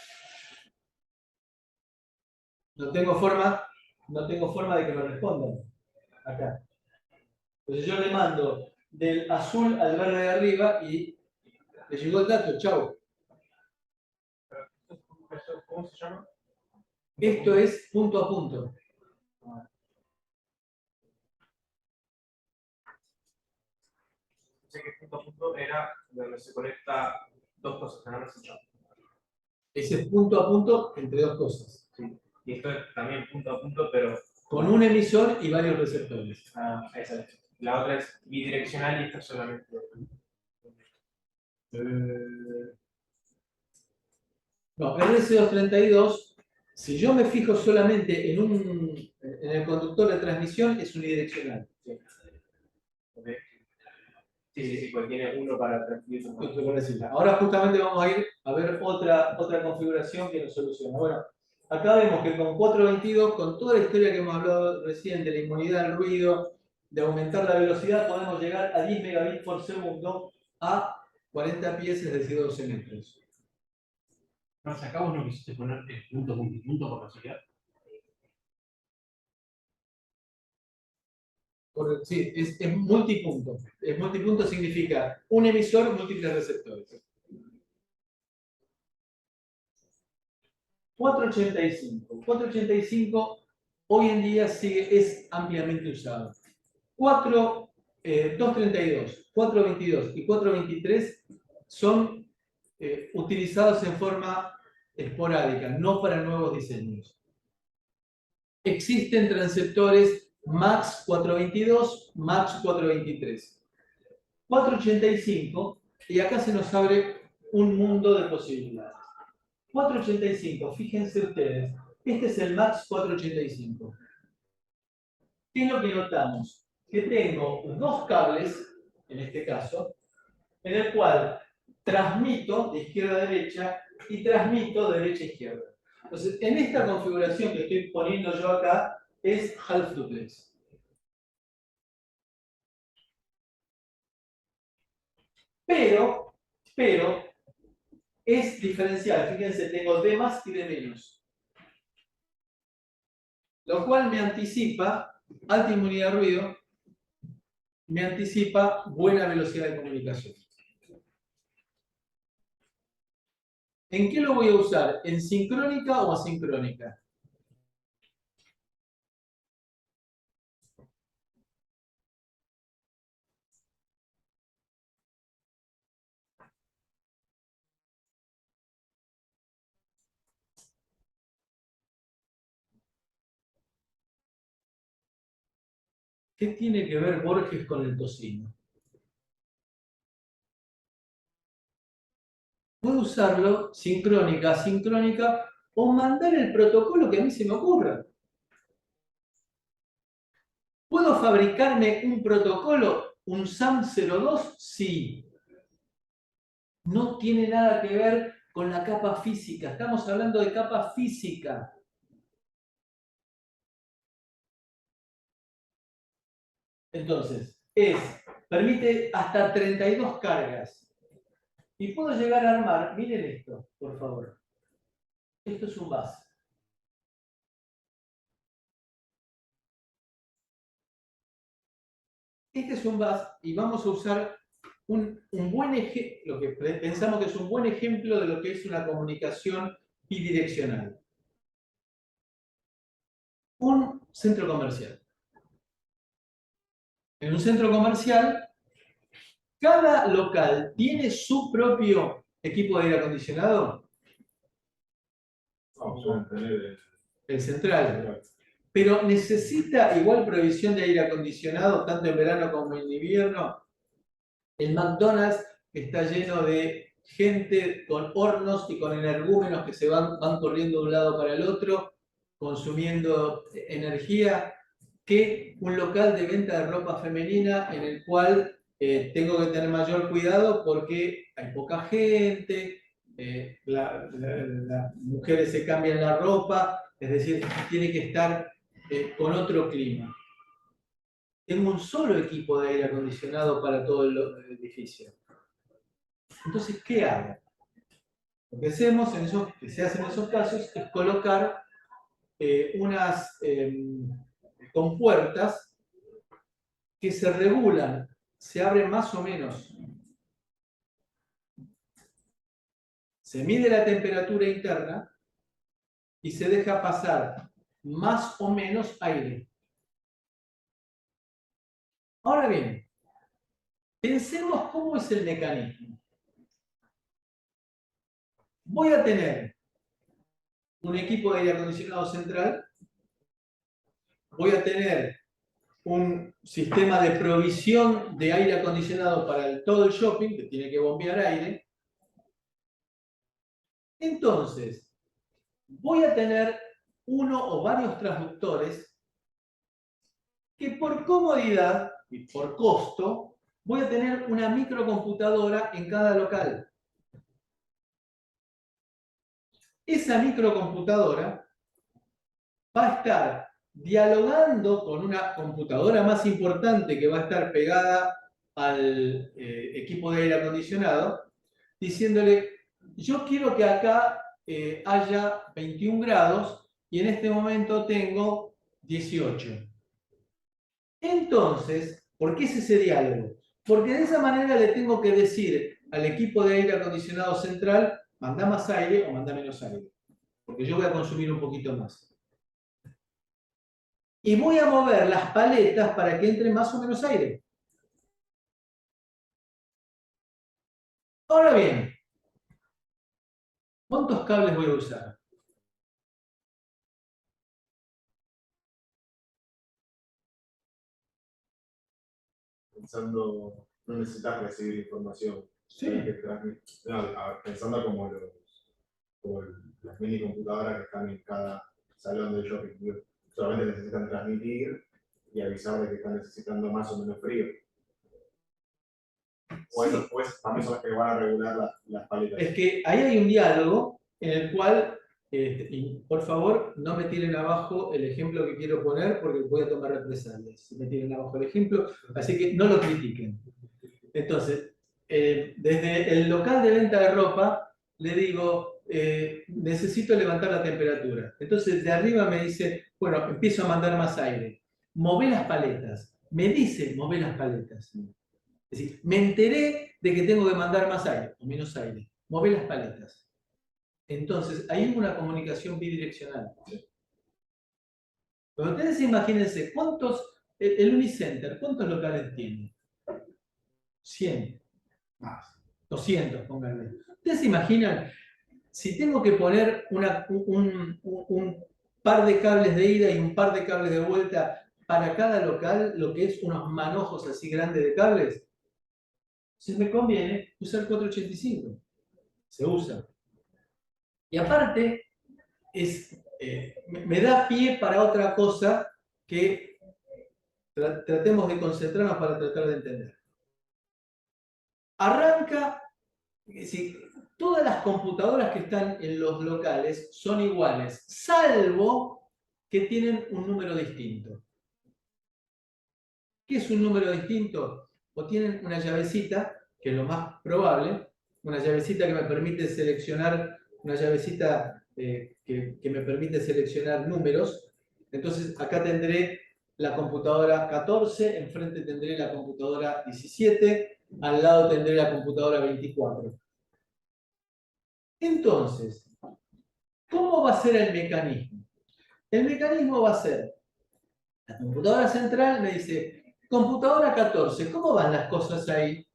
No tengo forma de que me respondan. Acá. Entonces yo le mando del azul al verde de arriba y le llegó el dato, chau. ¿Cómo se llama? Esto es punto a punto. Sé que punto a punto era donde se conecta dos cosas, que no me has escuchado. Ese es punto a punto entre dos cosas. Sí. Y esto es también punto a punto, pero. Con un emisor y varios receptores. Esa es. La otra es bidireccional y esta solamente. No, RS232, si yo me fijo solamente en el conductor de transmisión, es unidireccional. Sí. Okay. Sí, pues tiene uno para transmitir. Ahora justamente vamos a ir a ver otra configuración que nos soluciona. Bueno, acá vemos que con 422, con toda la historia que hemos hablado recién de la inmunidad al ruido, de aumentar la velocidad, podemos llegar a 10 megabits por segundo a 40 pies, es decir, 12 metros. Nos sacamos, no quisiste poner punto multipunto por casualidad. Sí, es multipunto. El multipunto significa un emisor, múltiples receptores. 485. 485 hoy en día es ampliamente usado. 232, 422 y 423 son utilizados en forma esporádica, no para nuevos diseños. Existen transceptores MAX 422, MAX 423. 485, y acá se nos abre un mundo de posibilidades. 485, fíjense ustedes, este es el MAX 485. ¿Qué es lo que notamos? Que tengo dos cables, en este caso, en el cual transmito de izquierda a derecha y transmito de derecha a izquierda. Entonces, en esta configuración que estoy poniendo yo acá, es half duplex. Pero, es diferencial. Fíjense, tengo de más y de menos. Lo cual me anticipa alta inmunidad a ruido, me anticipa buena velocidad de comunicación. ¿En qué lo voy a usar? ¿En sincrónica o asincrónica? ¿Qué tiene que ver Borges con el tocino? Puedo usarlo sincrónica, asincrónica o mandar el protocolo que a mí se me ocurra. ¿Puedo fabricarme un protocolo, un SAM02? Sí. No tiene nada que ver con la capa física. Estamos hablando de capa física. Entonces, permite hasta 32 cargas. Y puedo llegar a armar, miren esto, por favor. Esto es un bus. Este es un bus y vamos a usar un buen ejemplo, lo que pensamos que es un buen ejemplo de lo que es una comunicación bidireccional. Un centro comercial. En un centro comercial, cada local tiene su propio equipo de aire acondicionado. No, suelen tener El central. Pero necesita igual provisión de aire acondicionado, tanto en verano como en invierno. El McDonald's está lleno de gente con hornos y con energúmenos que se van corriendo de un lado para el otro, consumiendo energía, que un local de venta de ropa femenina en el cual tengo que tener mayor cuidado porque hay poca gente, las mujeres se cambian la ropa, es decir, tiene que estar con otro clima. Tengo un solo equipo de aire acondicionado para todo el edificio. Entonces, ¿qué hago? Lo que hacemos que se hace en esos casos es colocar unas compuertas que se regulan, se abren más o menos. Se mide la temperatura interna y se deja pasar más o menos aire. Ahora bien, pensemos cómo es el mecanismo. Voy a tener un equipo de aire acondicionado central, voy a tener un sistema de provisión de aire acondicionado para todo el shopping, que tiene que bombear aire. Entonces, voy a tener uno o varios transductores que por comodidad y por costo, voy a tener una microcomputadora en cada local. Esa microcomputadora va a estar dialogando con una computadora más importante que va a estar pegada al equipo de aire acondicionado, diciéndole, yo quiero que acá haya 21 grados y en este momento tengo 18. Entonces, ¿por qué es ese diálogo? Porque de esa manera le tengo que decir al equipo de aire acondicionado central, manda más aire o manda menos aire, porque yo voy a consumir un poquito más. Y voy a mover las paletas para que entre más o menos aire. Ahora bien, ¿Cuántos cables voy a usar? Pensando, no necesitas recibir información. Sí. Tenés que no, a ver, pensando como, las mini computadoras que están en cada salón de shopping. Digo, solamente necesitan transmitir y avisar de que están necesitando más o menos frío. O Sí. eso, pues también son las que van a regular las paletas. Es que ahí hay un diálogo en el cual, y por favor, no me tiren abajo el ejemplo que quiero poner porque voy a tomar represalias si me tiren abajo el ejemplo, así que no lo critiquen. Entonces, desde el local de venta de ropa, le digo, necesito levantar la temperatura. Entonces, de arriba me dice, bueno, empiezo a mandar más aire. Mové las paletas. Me dice, mové las paletas. Es decir, me enteré de que tengo que mandar más aire o menos aire. Mové las paletas. Entonces, hay una comunicación bidireccional. Pero ustedes imagínense, el Unicenter, ¿cuántos locales tiene? 100. Más. 200, pónganle. ¿Ustedes se imaginan si tengo que poner un par de cables de ida y un par de cables de vuelta para cada local, lo que es unos manojos así grandes de cables? Si me conviene usar 485. Se usa. Y aparte, me da pie para otra cosa que tratemos de concentrarnos para tratar de entender. Arranca, es decir, todas las computadoras que están en los locales son iguales, salvo que tienen un número distinto. ¿Qué es un número distinto? O tienen una llavecita, que es lo más probable, una llavecita que me permite seleccionar, una llavecita que me permite seleccionar números. Entonces acá tendré la computadora 14, enfrente tendré la computadora 17, al lado tendré la computadora 24. Entonces, ¿cómo va a ser el mecanismo? El mecanismo va a ser, la computadora central me dice, computadora 14, ¿cómo van las cosas ahí?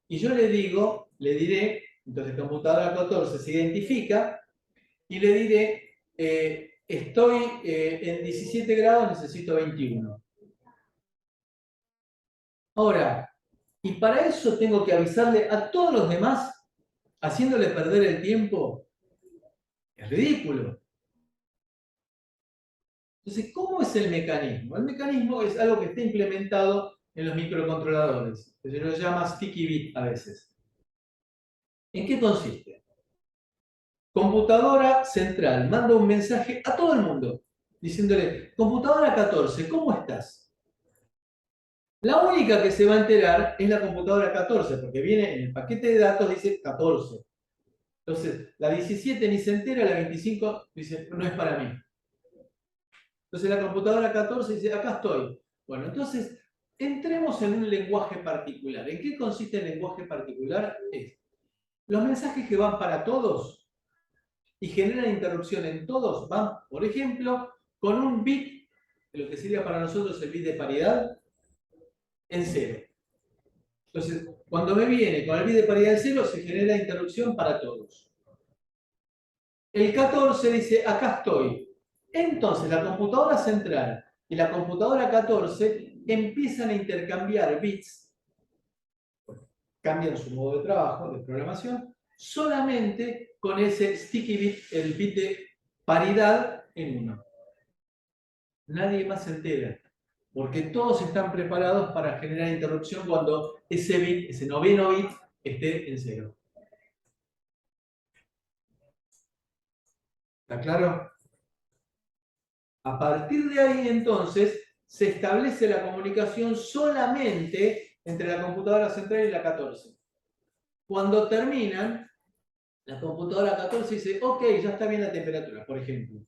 Y yo le diré, entonces computadora 14 se identifica, y le diré, estoy en 17 grados, necesito 21. Ahora, y para eso tengo que avisarle a todos los demás, haciéndole perder el tiempo. Es ridículo. Entonces, ¿cómo es el mecanismo? El mecanismo es algo que está implementado en los microcontroladores, que se lo llama sticky bit a veces. ¿En qué consiste? Computadora central manda un mensaje a todo el mundo, diciéndole, computadora 14, ¿cómo estás? La única que se va a enterar es la computadora 14, porque viene en el paquete de datos, dice 14. Entonces, la 17 ni se entera, la 25 dice, no es para mí. Entonces la computadora 14 dice, acá estoy. Bueno, entonces, entremos en un lenguaje particular. ¿En qué consiste el lenguaje particular? Es, los mensajes que van para todos y generan interrupción en todos van, por ejemplo, con un bit, lo que sería para nosotros el bit de paridad, en 0. Entonces, cuando me viene con el bit de paridad en 0, se genera interrupción para todos. El 14 dice, acá estoy. Entonces, la computadora central y la computadora 14 empiezan a intercambiar bits, cambian su modo de trabajo, de programación, solamente con ese sticky bit, el bit de paridad en 1. Nadie más se entera, porque todos están preparados para generar interrupción cuando ese bit, ese noveno bit, esté en 0. ¿Está claro? A partir de ahí, entonces, se establece la comunicación solamente entre la computadora central y la 14. Cuando terminan, la computadora 14 dice, ok, ya está bien la temperatura, por ejemplo.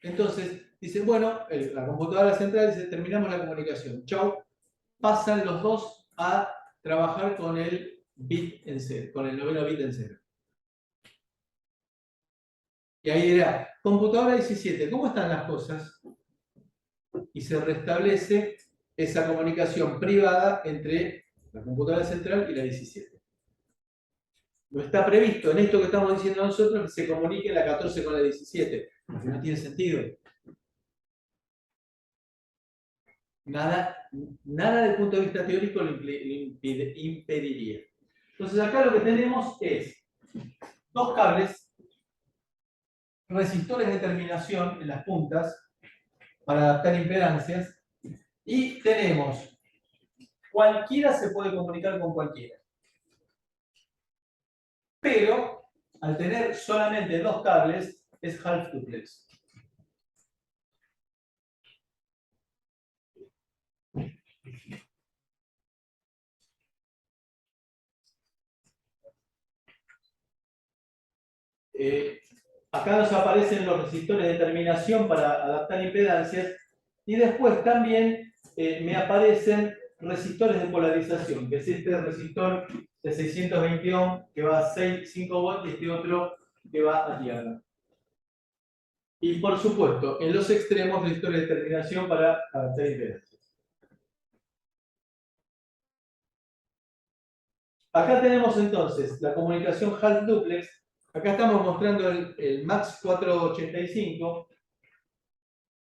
Entonces, dice, bueno, la computadora central dice, terminamos la comunicación. Chau. Pasan los dos a trabajar con el bit en 0, con el noveno bit en 0. Y ahí era, computadora 17, ¿cómo están las cosas? Y se restablece esa comunicación privada entre la computadora central y la 17. no está previsto en esto que estamos diciendo nosotros que se comunique la 14 con la 17. Porque no tiene sentido. Nada desde el punto de vista teórico lo impediría. Entonces acá lo que tenemos es dos cables, resistores de terminación en las puntas para adaptar impedancias, y tenemos cualquiera se puede comunicar con cualquiera. Pero al tener solamente dos cables es half duplex. Acá nos aparecen los resistores de terminación para adaptar impedancias, y después también me aparecen resistores de polarización, que es este resistor de 620 ohm que va a 5 volts y este otro que va a tierra. Y por supuesto, en los extremos, resistores de terminación para adaptar impedancias. Acá tenemos entonces la comunicación half duplex. Acá estamos mostrando el MAX 485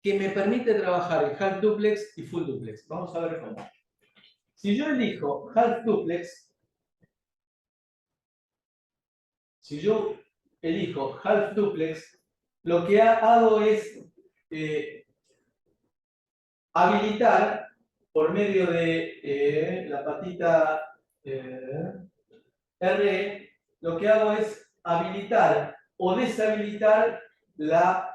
que me permite trabajar en half duplex y full duplex. Vamos a ver cómo. Si yo elijo half duplex, lo que hago es habilitar por medio de la patita R, lo que hago es habilitar o deshabilitar la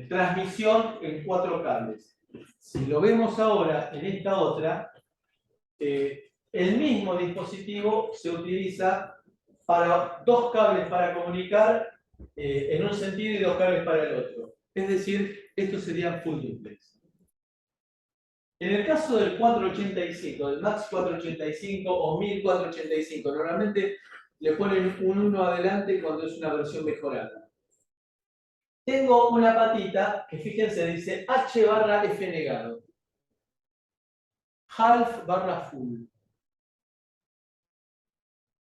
transmisión en 4 cables. Si lo vemos ahora en esta otra, el mismo dispositivo se utiliza para 2 cables para comunicar en un sentido y 2 cables para el otro. Es decir, estos serían full duplex. En el caso del 485, del MAX 485 o 1485, normalmente le ponen un 1 adelante cuando es una versión mejorada. Tengo una patita que, fíjense, dice H barra F negado. Half barra full.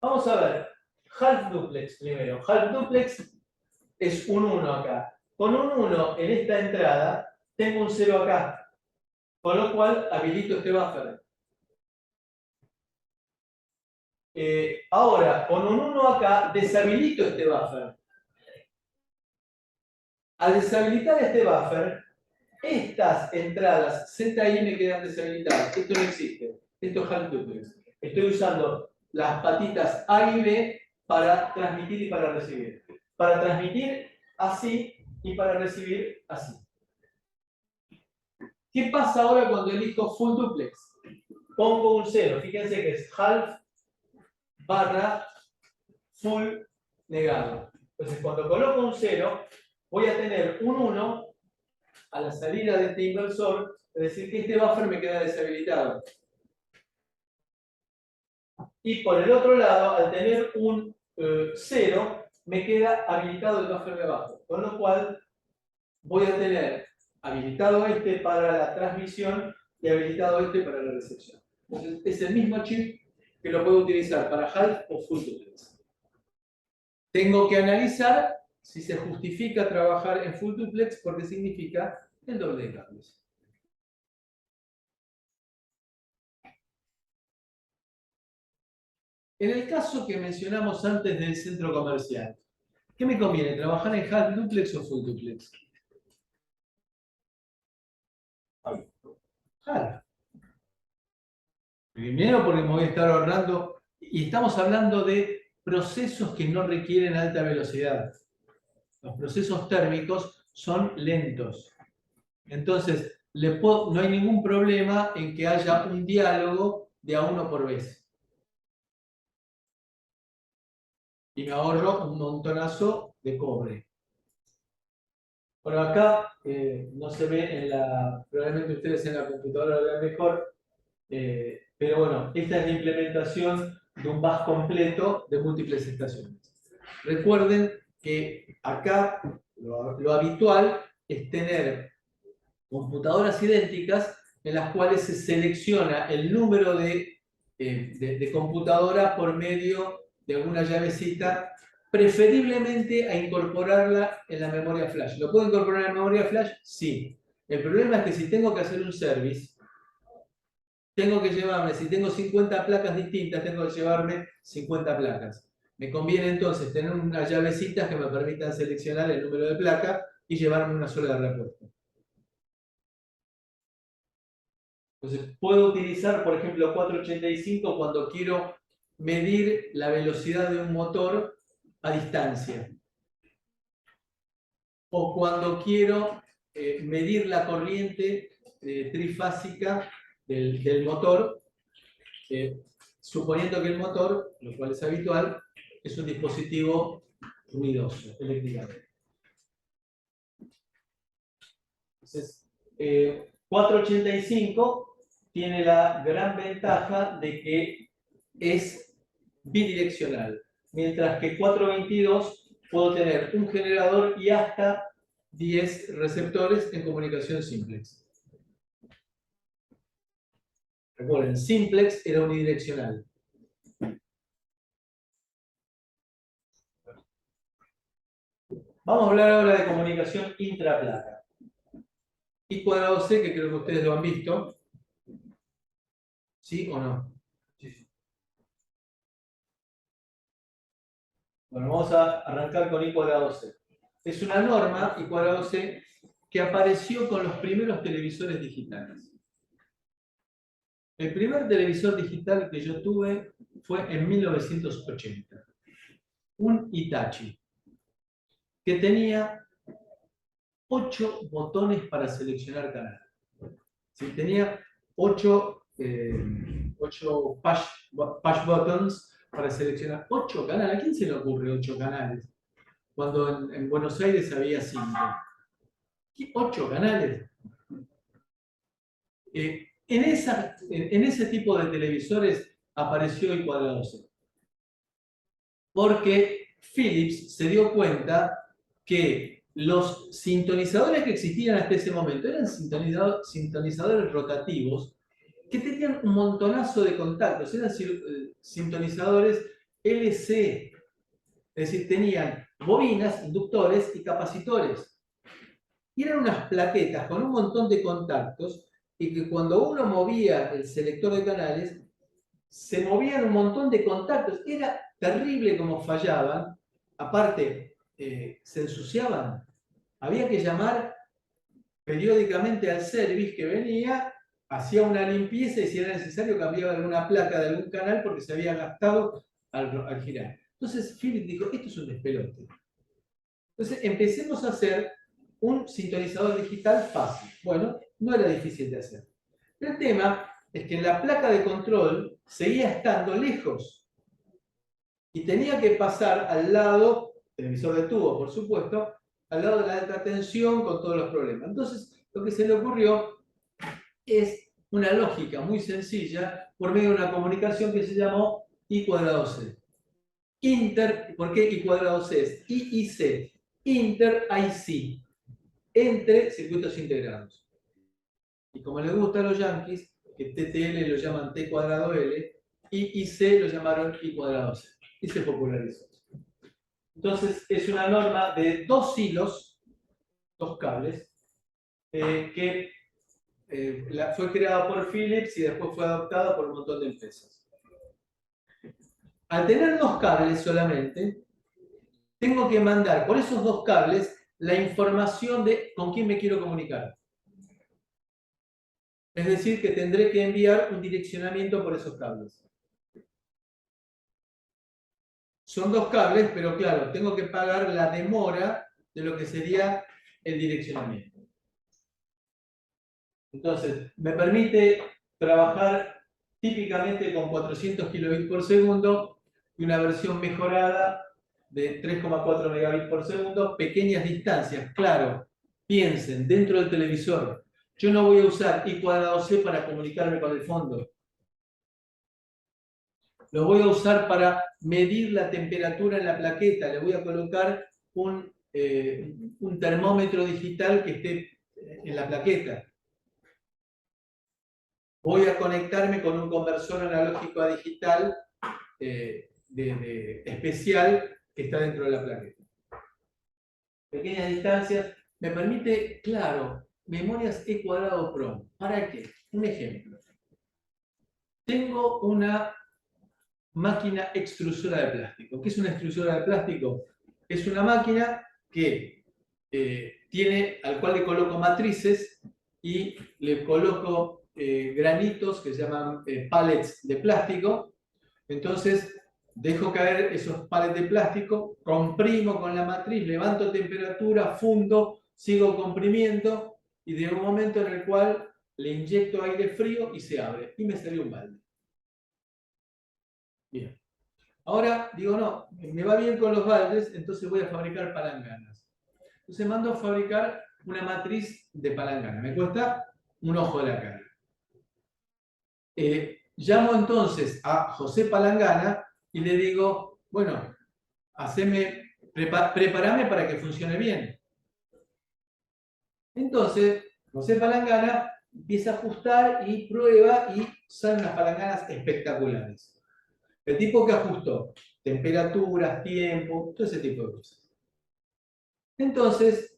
Vamos a ver, half duplex primero. Half duplex es un 1 acá. Con un 1 en esta entrada, tengo un 0 acá. Con lo cual, habilito este buffer. Ahora, con un 1 acá, deshabilito este buffer. Al deshabilitar este buffer, estas entradas Z y M quedan deshabilitadas. Esto no existe. Esto es half duplex. Estoy usando las patitas A y B para transmitir y para recibir. Para transmitir así y para recibir así. ¿Qué pasa ahora cuando elijo full duplex? Pongo un 0. Fíjense que es half barra full negado. Entonces, cuando coloco un 0, voy a tener un 1 a la salida de este inversor, es decir, que este buffer me queda deshabilitado. Y por el otro lado, al tener un 0, me queda habilitado el buffer de abajo. Con lo cual, voy a tener habilitado este para la transmisión y habilitado este para la recepción. Entonces, es el mismo chip que lo puedo utilizar para half o full duplex. Tengo que analizar si se justifica trabajar en full duplex porque significa el doble de cables. En el caso que mencionamos antes del centro comercial, ¿qué me conviene? ¿Trabajar en half duplex o full duplex? Half. Primero porque me voy a estar ahorrando, y estamos hablando de procesos que no requieren alta velocidad. Los procesos térmicos son lentos. Entonces, no hay ningún problema en que haya un diálogo de a 1 por vez. Y me ahorro un montonazo de cobre. Bueno, acá no se ve probablemente ustedes en la computadora lo vean mejor, pero bueno, esta es la implementación de un bus completo de múltiples estaciones. Recuerden que acá lo habitual es tener computadoras idénticas en las cuales se selecciona el número de computadora por medio de alguna llavecita, preferiblemente a incorporarla en la memoria flash. ¿Lo puedo incorporar en la memoria flash? Sí. El problema es que si tengo que hacer un service, tengo que llevarme, si tengo 50 placas distintas, tengo que llevarme 50 placas. Me conviene entonces tener unas llavecitas que me permitan seleccionar el número de placa y llevarme una sola de repuesto. Entonces, puedo utilizar, por ejemplo, 485 cuando quiero medir la velocidad de un motor a distancia. O cuando quiero medir la corriente trifásica del motor, suponiendo que el motor, lo cual es habitual, es un dispositivo ruidoso eléctricamente. Entonces, 485 tiene la gran ventaja de que es bidireccional, mientras que 422 puedo tener un generador y hasta 10 receptores en comunicación simplex. Recuerden, simplex era unidireccional. Vamos a hablar ahora de comunicación intraplaca. I cuadrado C, que creo que ustedes lo han visto. ¿Sí o no? Sí. Bueno, vamos a arrancar con I cuadrado C. Es una norma, I cuadrado C, que apareció con los primeros televisores digitales. El primer televisor digital que yo tuve fue en 1980. Un Hitachi, que tenía 8 botones para seleccionar canal. ¿Sí? Tenía 8 push buttons para seleccionar 8 canales. ¿A quién se le ocurre 8 canales? Cuando en Buenos Aires había 5. ¿8 canales? En ese tipo de televisores apareció el cuadrado C. Porque Philips se dio cuenta que los sintonizadores que existían hasta ese momento eran sintonizadores rotativos que tenían un montonazo de contactos, eran sintonizadores LC, es decir, tenían bobinas, inductores y capacitores. Y eran unas plaquetas con un montón de contactos y que cuando uno movía el selector de canales, se movían un montón de contactos. Era terrible como fallaban. Aparte, se ensuciaban. Había que llamar periódicamente al service que venía, hacía una limpieza y si era necesario cambiaba alguna placa de algún canal porque se había gastado al girar. Entonces Philips dijo, esto es un despelote. Entonces empecemos a hacer un sintonizador digital fácil. Bueno, no era difícil de hacer. El tema es que la placa de control seguía estando lejos y tenía que pasar al lado, televisor de tubo por supuesto, al lado de la alta tensión con todos los problemas. Entonces, lo que se le ocurrió es una lógica muy sencilla por medio de una comunicación que se llamó I cuadrado C. ¿Por qué I cuadrado C? Es IIC, Inter-IC, entre circuitos integrados. Y como les gusta a los yankees, que TTL lo llaman T cuadrado L, IIC lo llamaron I cuadrado C. Y se popularizó. Entonces, es una norma de 2 hilos, 2 cables, que fue creada por Philips y después fue adoptada por un montón de empresas. Al tener 2 cables solamente, tengo que mandar por esos 2 cables la información de con quién me quiero comunicar. Es decir, que tendré que enviar un direccionamiento por esos cables. Son 2 cables, pero claro, tengo que pagar la demora de lo que sería el direccionamiento. Entonces, me permite trabajar típicamente con 400 kilobits por segundo y una versión mejorada de 3,4 megabits por segundo, pequeñas distancias. Claro, piensen, dentro del televisor, yo no voy a usar I cuadrado C para comunicarme con el fondo. Lo voy a usar para medir la temperatura en la plaqueta. Le voy a colocar un termómetro digital que esté en la plaqueta. Voy a conectarme con un conversor analógico a digital especial que está dentro de la plaqueta. Pequeñas distancias. Me permite, claro, memorias E cuadrado PROM. ¿Para qué? Un ejemplo. Tengo una máquina extrusora de plástico. ¿Qué es una extrusora de plástico? Es una máquina que al cual le coloco matrices y le coloco granitos que se llaman pallets de plástico. Entonces, dejo caer esos pallets de plástico, comprimo con la matriz, levanto temperatura, fundo, sigo comprimiendo y de un momento en el cual le inyecto aire frío y se abre. Y me salió un balde. Bien. Ahora digo, no, me va bien con los baldes, entonces voy a fabricar palanganas. Entonces mando a fabricar una matriz de palangana. Me cuesta un ojo de la cara. Llamo entonces a José Palangana y le digo, bueno, prepárame para que funcione bien. Entonces, José Palangana empieza a ajustar y prueba y salen unas palanganas espectaculares. El tipo que ajustó temperaturas, tiempo, todo ese tipo de cosas. Entonces,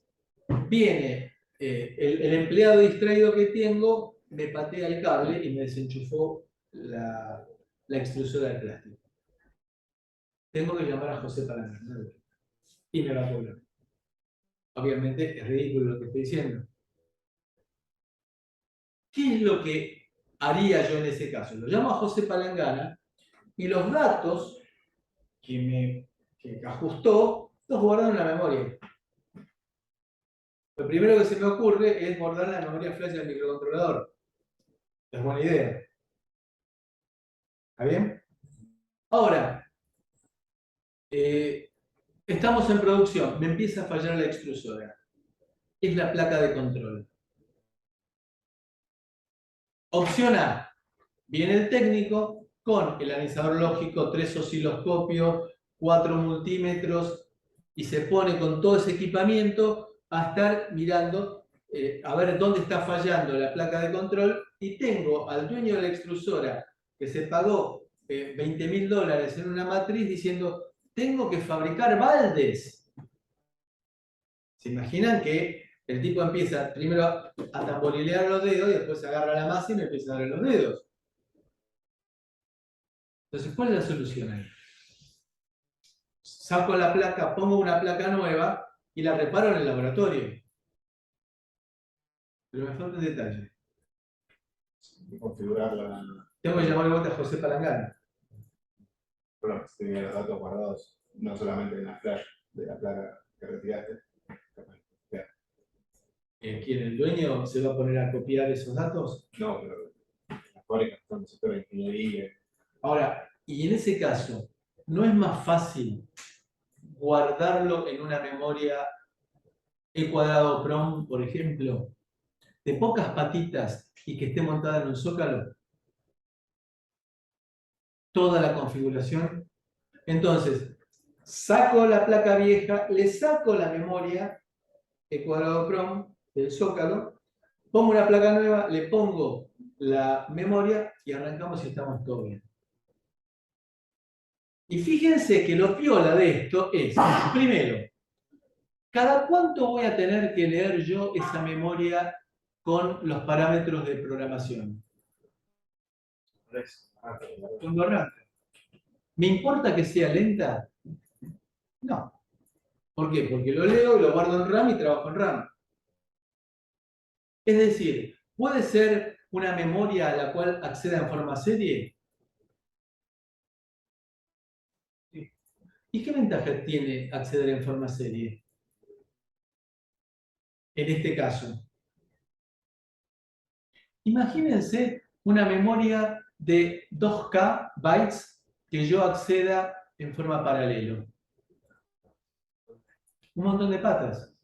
viene el empleado distraído que tengo, me patea el cable y me desenchufó la extrusora de plástico. Tengo que llamar a José Palangana y me va a cobrar. Obviamente es ridículo lo que estoy diciendo. ¿Qué es lo que haría yo en ese caso? Lo llamo a José Palangana y los datos que ajustó los guardo en la memoria. Lo primero que se me ocurre es guardar la memoria flash del microcontrolador. Es buena idea. ¿Está bien? Ahora, estamos en producción. Me empieza a fallar la extrusora. Es la placa de control. Opción A. Viene el técnico con el analizador lógico, 3 osciloscopios, 4 multímetros y se pone con todo ese equipamiento a estar mirando a ver dónde está fallando la placa de control y tengo al dueño de la extrusora que se pagó $20.000 en una matriz diciendo tengo que fabricar baldes. ¿Se imaginan que el tipo empieza primero a tamborilear los dedos y después se agarra la masa y me empieza a dar en los dedos? Entonces, ¿cuál es la solución ahí? Saco la placa, pongo una placa nueva y la reparo en el laboratorio. Pero me falta un detalle. Configurarla. Tengo que llamar de vuelta a José Palangana. Bueno, si tenía los datos guardados, no solamente en la flash de la placa que retiraste. ¿Quién, el dueño, se va a poner a copiar esos datos? No, pero las fábricas están en el sector de ingeniería. Ahora, y en ese caso, ¿no es más fácil guardarlo en una memoria E cuadrado PROM, por ejemplo, de pocas patitas y que esté montada en un zócalo? Toda la configuración. Entonces, saco la placa vieja, le saco la memoria E cuadrado PROM del zócalo, pongo una placa nueva, le pongo la memoria y arrancamos y estamos todo bien. Y fíjense que lo piola de esto es, primero, ¿cada cuánto voy a tener que leer yo esa memoria con los parámetros de programación? Cuando arranca. ¿Me importa que sea lenta? No. ¿Por qué? Porque lo leo, lo guardo en RAM y trabajo en RAM. Es decir, ¿puede ser una memoria a la cual acceda en forma serie? Sí. ¿Y qué ventaja tiene acceder en forma serie? En este caso. Imagínense una memoria de 2K bytes que yo acceda en forma paralelo. Un montón de patas.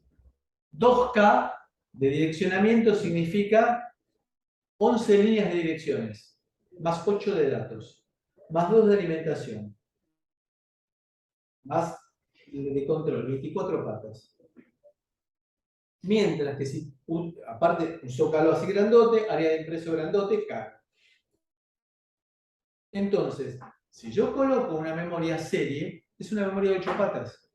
2K de direccionamiento significa 11 líneas de direcciones, más 8 de datos, más 2 de alimentación, más de control, 24 patas. Mientras que si, aparte, un zócalo así grandote, área de impreso grandote, K. Entonces, Si yo coloco una memoria serie, es una memoria de 8 patas.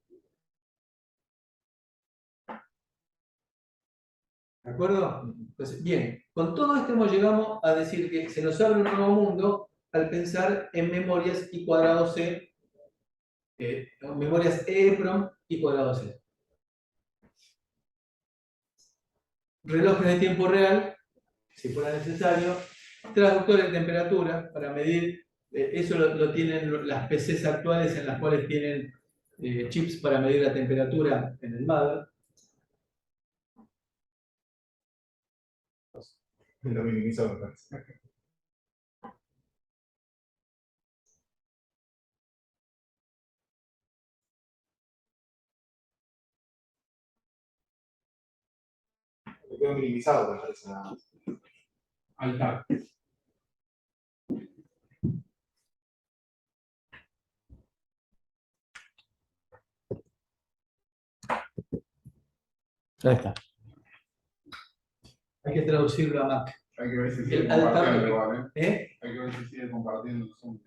¿De acuerdo? Entonces, bien, con todo esto llegamos a decir que se nos abre un nuevo mundo al pensar en memorias I cuadrado C, memorias EEPROM I cuadrado C. Relojes de tiempo real, si fuera necesario, traductores de temperatura para medir, eso lo tienen las PCs actuales en las cuales tienen chips para medir la temperatura en el mother. Lo minimizo, me parece. Lo quedo minimizado, me parece nada más. Altar. Ahí está. Hay que traducirlo a Mac. Hay que ver si sigue El altar, compartiendo igual, ¿eh? Hay que ver si sigue compartiendo el Zoom.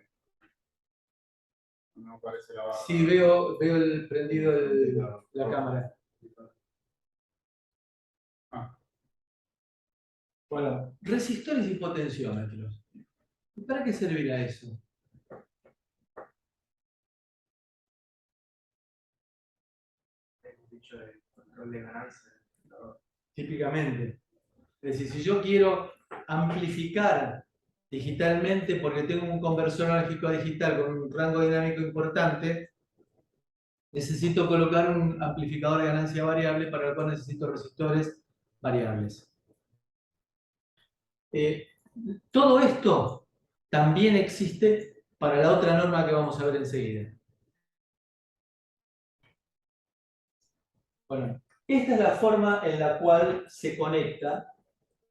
No aparece la barra. Sí, veo prendido la cámara. Bueno, resistores y potenciómetros. ¿Para qué servirá eso? Hemos dicho el control de ganancia. Típicamente. Es decir, si yo quiero amplificar digitalmente porque tengo un conversor analógico a digital con un rango dinámico importante, necesito colocar un amplificador de ganancia variable para el cual necesito resistores variables. Todo esto también existe para la otra norma que vamos a ver enseguida. Bueno, esta es la forma en la cual se conecta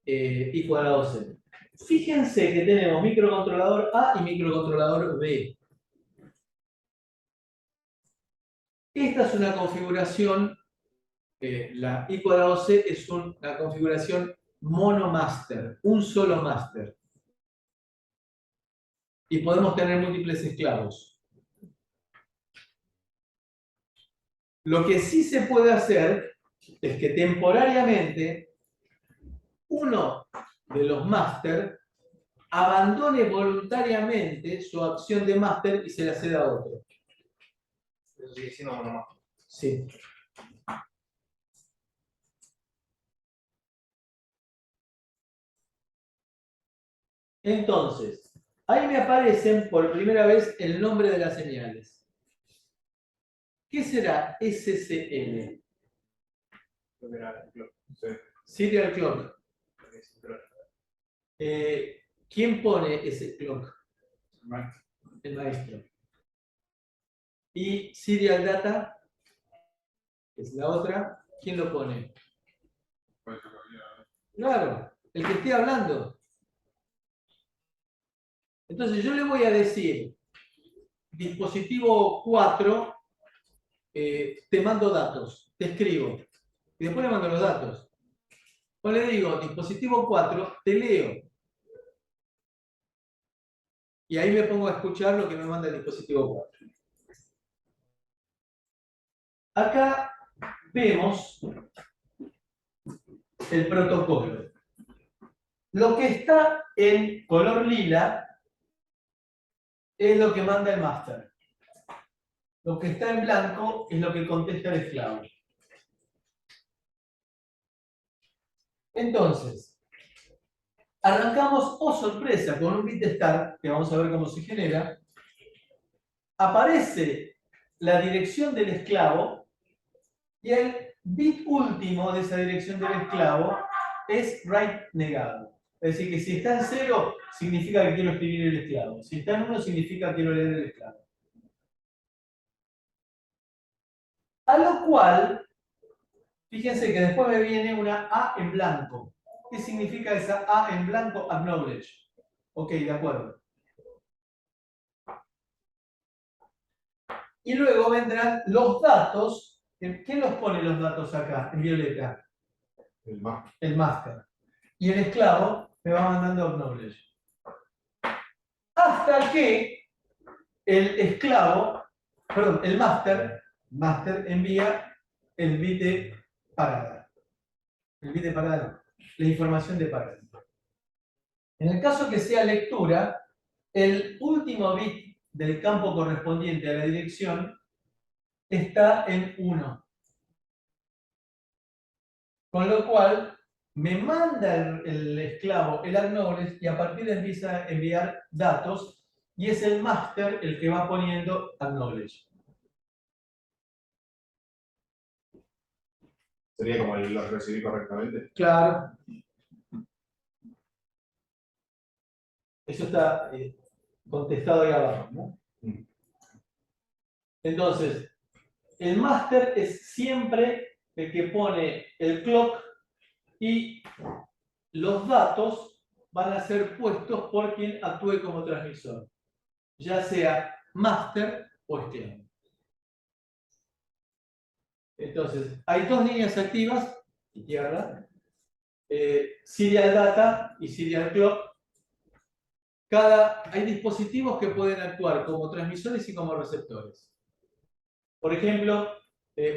I cuadrado C. Fíjense que tenemos microcontrolador A y microcontrolador B. Esta es una configuración, la I cuadrado C es una configuración monomaster, un solo máster. Y podemos tener múltiples esclavos. Lo que sí se puede hacer es que temporariamente uno de los máster abandone voluntariamente su acción de máster y se la ceda a otro. Eso sigue siendo monomáster. Sí. Entonces, ahí me aparecen por primera vez el nombre de las señales. ¿Qué será SCL? Creo que era el clock. Sí. Serial Clock. Creo que es el clock. ¿Quién pone ese clock? Maestro. El maestro. Y Serial Data, que es la otra, ¿quién lo pone? Puede ser cualquiera. Claro, el que esté hablando. Entonces yo le voy a decir, dispositivo 4, te mando datos, te escribo, y después le mando los datos. O le digo, dispositivo 4, te leo. Y ahí me pongo a escuchar lo que me manda el dispositivo 4. Acá vemos el protocolo. Lo que está en color lila es lo que manda el máster. Lo que está en blanco es lo que contesta el esclavo. Entonces, arrancamos, oh sorpresa, con un bit start, que vamos a ver cómo se genera. Aparece la dirección del esclavo y el bit último de esa dirección del esclavo es write negado. Es decir, que si está en 0, significa que quiero escribir el esclavo. Si está en 1, significa que quiero leer el esclavo. A lo cual, fíjense que después me viene una A en blanco. ¿Qué significa esa A en blanco? Acknowledge. Ok, de acuerdo. Y luego vendrán los datos. ¿Quién los pone los datos acá, en violeta? El más. El master. Y el esclavo me va mandando acknowledge. Hasta que el esclavo, perdón, el máster envía el bit de parada. El bit de parada no, la información de parada. En el caso que sea lectura, el último bit del campo correspondiente a la dirección está en 1. Con lo cual, me manda el esclavo el acknowledge y a partir de ahí empieza a enviar datos y es el master el que va poniendo acknowledge. Sería como los recibí correctamente. Claro. Eso está contestado ahí abajo, ¿no? Entonces, el master es siempre el que pone el clock y los datos van a ser puestos por quien actúe como transmisor, ya sea master o esclavo. Entonces, hay dos líneas activas, izquierda, serial data y serial clock. Hay dispositivos que pueden actuar como transmisores y como receptores. Por ejemplo,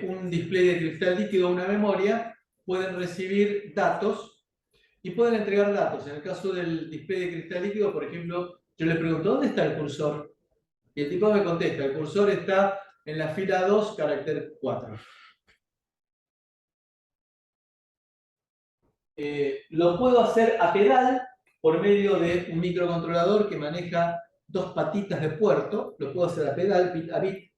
un display de cristal líquido o una memoria pueden recibir datos y pueden entregar datos. En el caso del display de cristal líquido, por ejemplo, yo le pregunto, ¿dónde está el cursor? Y el tipo me contesta, el cursor está en la fila 2, carácter 4. Lo puedo hacer a pedal por medio de un microcontrolador que maneja dos patitas de puerto. Lo puedo hacer a pedal, bit a bit,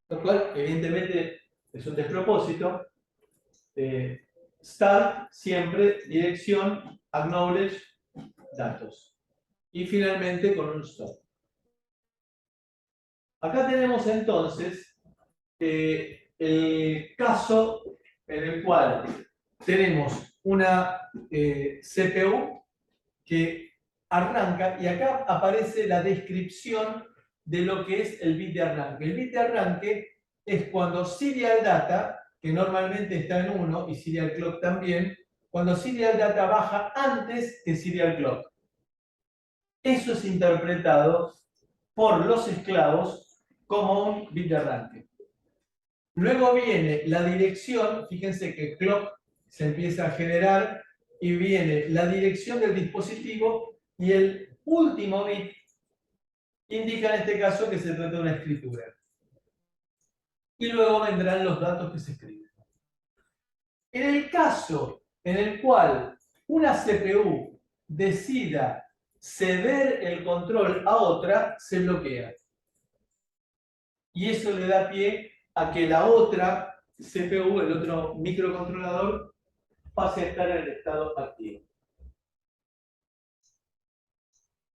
lo cual evidentemente es un despropósito. Start, siempre, dirección, acknowledge, datos. Y finalmente con un stop. Acá tenemos entonces el caso en el cual tenemos una CPU que arranca y acá aparece la descripción de lo que es el bit de arranque. El bit de arranque es cuando serial data, que normalmente está en 1 y serial clock también, cuando serial data baja antes que serial clock. Eso es interpretado por los esclavos como un bit de arranque. Luego viene la dirección, fíjense que clock se empieza a generar y viene la dirección del dispositivo y el último bit indica en este caso que se trata de una escritura. Y luego vendrán los datos que se escriben. En el caso en el cual una CPU decida ceder el control a otra, se bloquea. Y eso le da pie a que la otra CPU, el otro microcontrolador, pase a estar en el estado activo.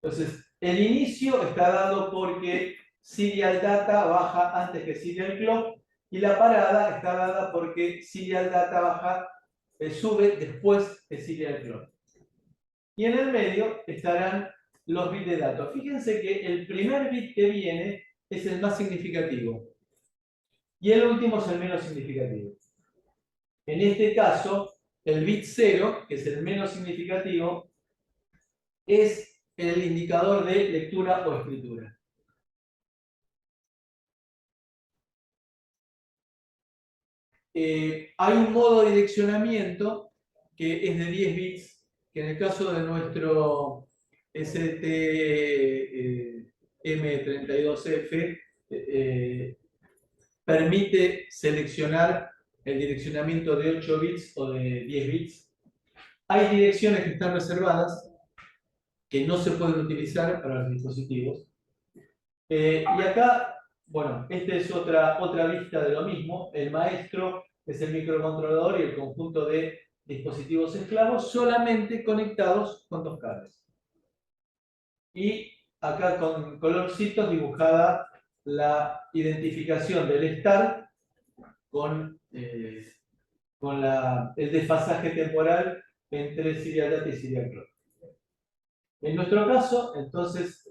Entonces, el inicio está dado porque serial data baja antes que serial clock y la parada está dada porque serial data baja, sube después de serial clock. Y en el medio estarán los bits de datos. Fíjense que el primer bit que viene es el más significativo y el último es el menos significativo. En este caso, el bit 0, que es el menos significativo, es el indicador de lectura o escritura. Hay un modo de direccionamiento que es de 10 bits, que en el caso de nuestro STM32F permite seleccionar el direccionamiento de 8 bits o de 10 bits. Hay direcciones que están reservadas, que no se pueden utilizar para los dispositivos. Y acá, bueno, esta es otra vista de lo mismo. El maestro es el microcontrolador y el conjunto de dispositivos esclavos solamente conectados con dos cables. Y acá con colorcitos dibujada la identificación del start con el desfasaje temporal entre serial data y serial clock. En nuestro caso, entonces,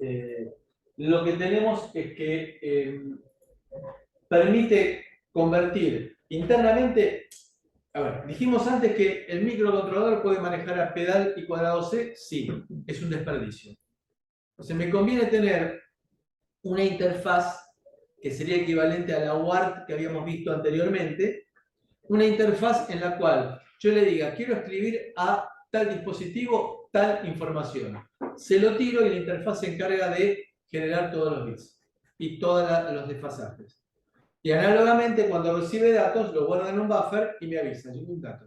lo que tenemos es que permite convertir internamente. A ver, dijimos antes que el microcontrolador puede manejar a pedal y cuadrado C. Sí, es un desperdicio. Entonces me conviene tener una interfaz que sería equivalente a la UART que habíamos visto anteriormente, una interfaz en la cual yo le diga, quiero escribir a tal dispositivo tal información. Se lo tiro y la interfaz se encarga de generar todos los bits y todos los desfasajes. Y análogamente, cuando recibe datos, lo guarda en un buffer y me avisa, llegó un dato.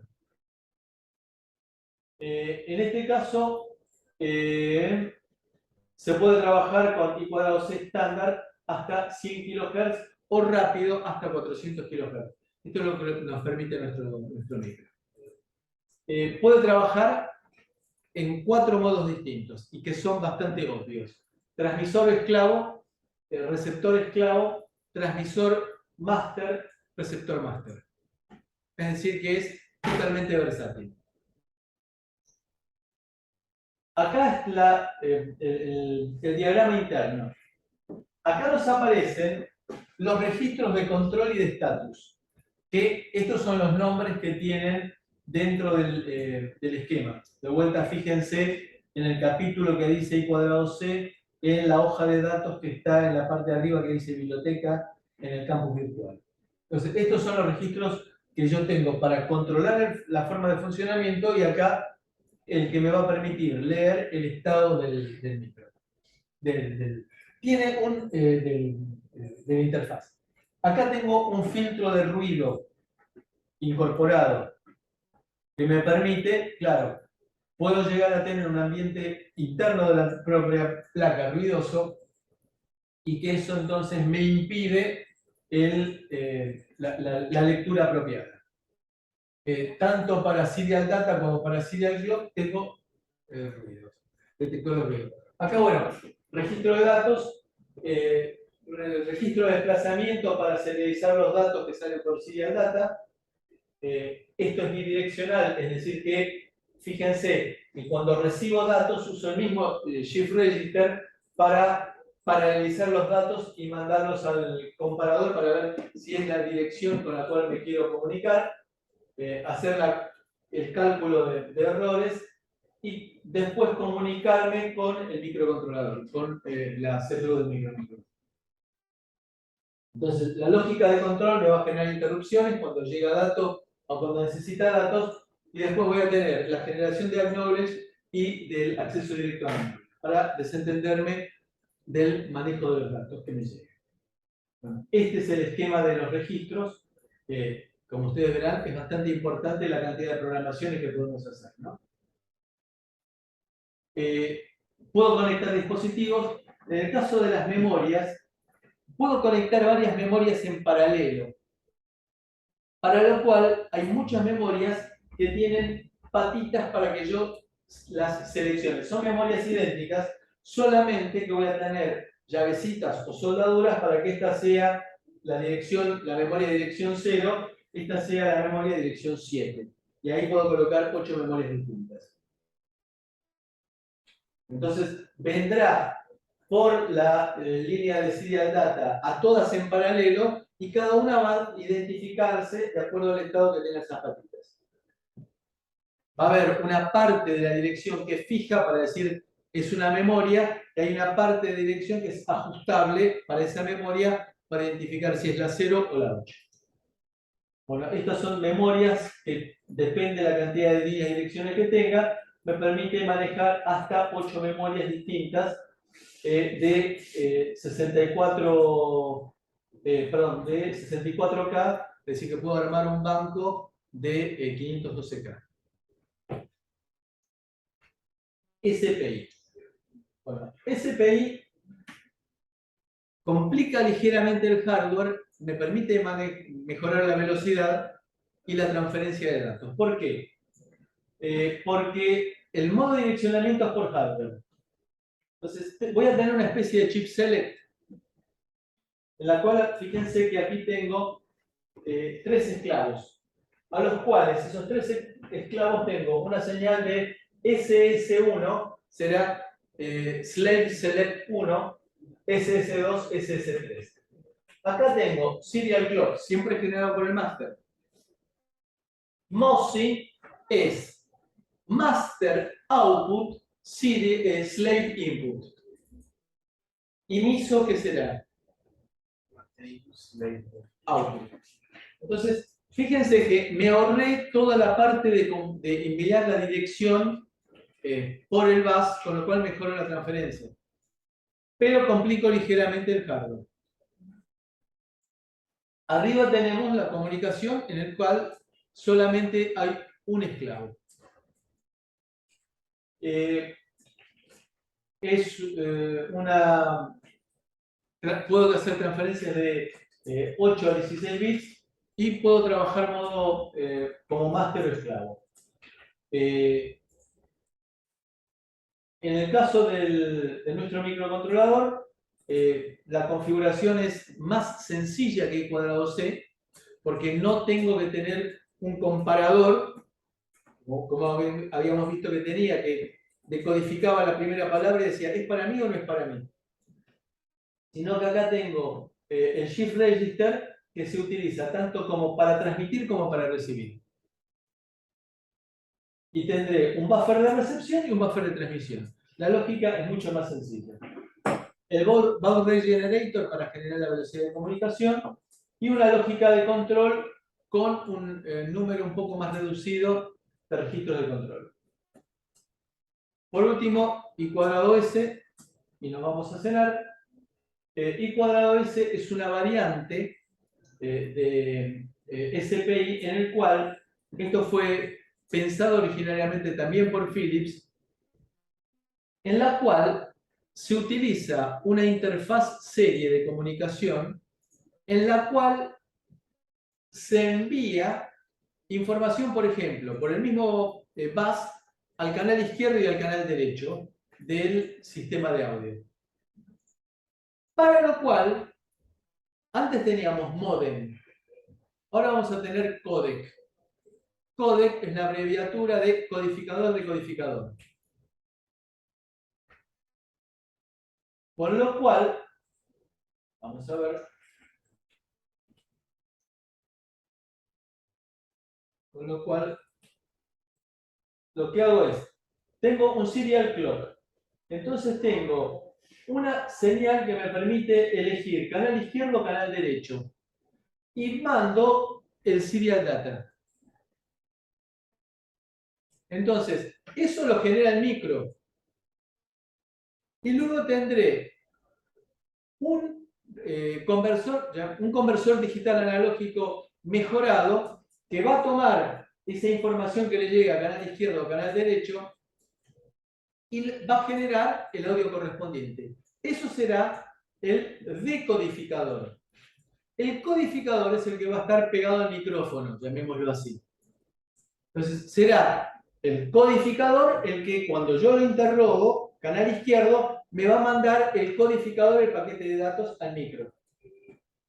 En este caso, se puede trabajar con I²C estándar hasta 100 kHz o rápido hasta 400 kHz. Esto es lo que nos permite nuestro micro. Puede trabajar en 4 modos distintos y que son bastante obvios. Transmisor esclavo, receptor esclavo, transmisor máster, receptor máster. Es decir, que es totalmente versátil. Acá es el diagrama interno. Acá nos aparecen los registros de control y de estatus, que estos son los nombres que tienen dentro del esquema. De vuelta, fíjense en el capítulo que dice I²C, en la hoja de datos que está en la parte de arriba que dice biblioteca en el campus virtual. Entonces, estos son los registros que yo tengo para controlar la forma de funcionamiento y acá el que me va a permitir leer el estado del micro. Tiene de la interfaz. Acá tengo un filtro de ruido incorporado que me permite, claro, puedo llegar a tener un ambiente interno de la propia placa ruidoso y que eso entonces me impide la lectura apropiada. Tanto para Serial Data como para Serial Clock tengo ruidos, detector de ruido. Acá, bueno, registro de datos, registro de desplazamiento para serializar los datos que salen por Serial Data. Esto es bidireccional, es decir que, fíjense, que cuando recibo datos uso el mismo shift register para paralelizar los datos y mandarlos al comparador para ver si es la dirección con la cual me quiero comunicar. Hacer el cálculo de errores y después comunicarme con el microcontrolador, con la CPU del microcontrolador. Entonces, la lógica de control me va a generar interrupciones cuando llega dato o cuando necesita datos, y después voy a tener la generación de acknowledge y del acceso directo a memoria para desentenderme del manejo de los datos que me llegan. Bueno, este es el esquema de los registros. Como ustedes verán, es bastante importante la cantidad de programaciones que podemos hacer, ¿no? Puedo conectar dispositivos. En el caso de las memorias, puedo conectar varias memorias en paralelo. Para lo cual hay muchas memorias que tienen patitas para que yo las seleccione. Son memorias idénticas, solamente que voy a tener llavecitas o soldaduras para que esta sea la memoria de dirección 0, esta sea la memoria de dirección 7. Y ahí puedo colocar 8 memorias distintas. Entonces, vendrá por la línea de Serial Data a todas en paralelo y cada una va a identificarse de acuerdo al estado que tenga esas patitas. Va a haber una parte de la dirección que es fija para decir es una memoria y hay una parte de dirección que es ajustable para esa memoria para identificar si es la 0 o la 8. Bueno, estas son memorias que depende de la cantidad de líneas y direcciones que tenga, me permite manejar hasta 8 memorias distintas de 64K, es decir que puedo armar un banco de 512K. SPI. Bueno, SPI complica ligeramente el hardware, me permite mejorar la velocidad y la transferencia de datos. ¿Por qué? Porque el modo de direccionamiento es por hardware. Entonces, voy a tener una especie de chip select, en la cual, fíjense que aquí tengo 3 esclavos, a los cuales esos 3 esclavos tengo una señal de SS1, será slave select 1, SS2, SS3. Acá tengo serial clock, siempre generado por el master. MOSI es master output slave input. Y MISO, ¿qué será? Output. Entonces, fíjense que me ahorré toda la parte de enviar la dirección por el bus, con lo cual mejoro la transferencia. Pero complico ligeramente el hardware. Arriba tenemos la comunicación en el cual solamente hay un esclavo. Puedo hacer transferencias de 8 a 16 bits y puedo trabajar como máster o esclavo. En el caso de nuestro microcontrolador, la configuración es más sencilla que cuadrado C, porque no tengo que tener un comparador, como habíamos visto que tenía, que decodificaba la primera palabra y decía, ¿es para mí o no es para mí? Sino que acá tengo el Shift Register, que se utiliza tanto como para transmitir como para recibir. Y tendré un buffer de recepción y un buffer de transmisión. La lógica es mucho más sencilla. El baud rate generator para generar la velocidad de comunicación y una lógica de control con un número un poco más reducido de registros de control. Por último, I cuadrado S, y nos vamos a cenar. I cuadrado S es una variante de SPI en el cual esto fue pensado originariamente también por Philips, en la cual se utiliza una interfaz serie de comunicación en la cual se envía información, por ejemplo, por el mismo bus al canal izquierdo y al canal derecho del sistema de audio. Para lo cual, antes teníamos modem, ahora vamos a tener codec. Codec es la abreviatura de codificador de codificador. Por lo cual, vamos a ver. Con lo cual, lo que hago es, tengo un serial clock. Entonces tengo una señal que me permite elegir canal izquierdo o canal derecho. Y mando el serial data. Entonces, eso lo genera el micro. Y luego tendré un conversor digital analógico mejorado que va a tomar esa información que le llega a canal izquierdo o canal derecho y va a generar el audio correspondiente. Eso será el decodificador. El codificador es el que va a estar pegado al micrófono, llamémoslo así. Entonces será el codificador el que cuando yo lo interrogo, canal izquierdo, me va a mandar el codificador, el paquete de datos al micro.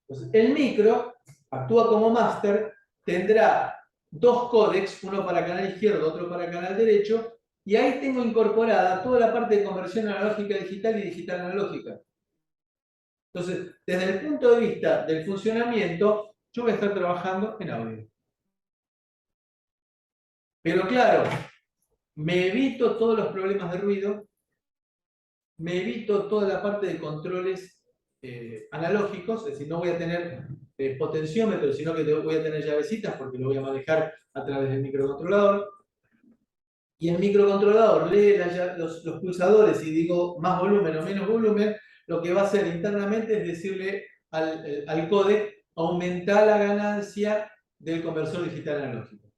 Entonces, el micro actúa como máster, tendrá dos códecs, uno para canal izquierdo, otro para canal derecho, y ahí tengo incorporada toda la parte de conversión analógica digital y digital analógica. Entonces, desde el punto de vista del funcionamiento, yo voy a estar trabajando en audio. Pero claro, me evito todos los problemas de ruido, me evito toda la parte de controles analógicos, es decir, no voy a tener potenciómetros, sino que voy a tener llavecitas porque lo voy a manejar a través del microcontrolador. Y el microcontrolador lee los pulsadores y digo más volumen o menos volumen, lo que va a hacer internamente es decirle al códec aumentar la ganancia del conversor digital analógico.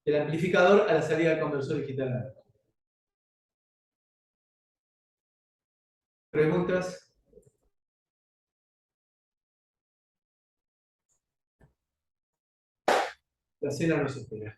El amplificador a la salida del conversor digital analógico. ¿Preguntas? La cena nos espera.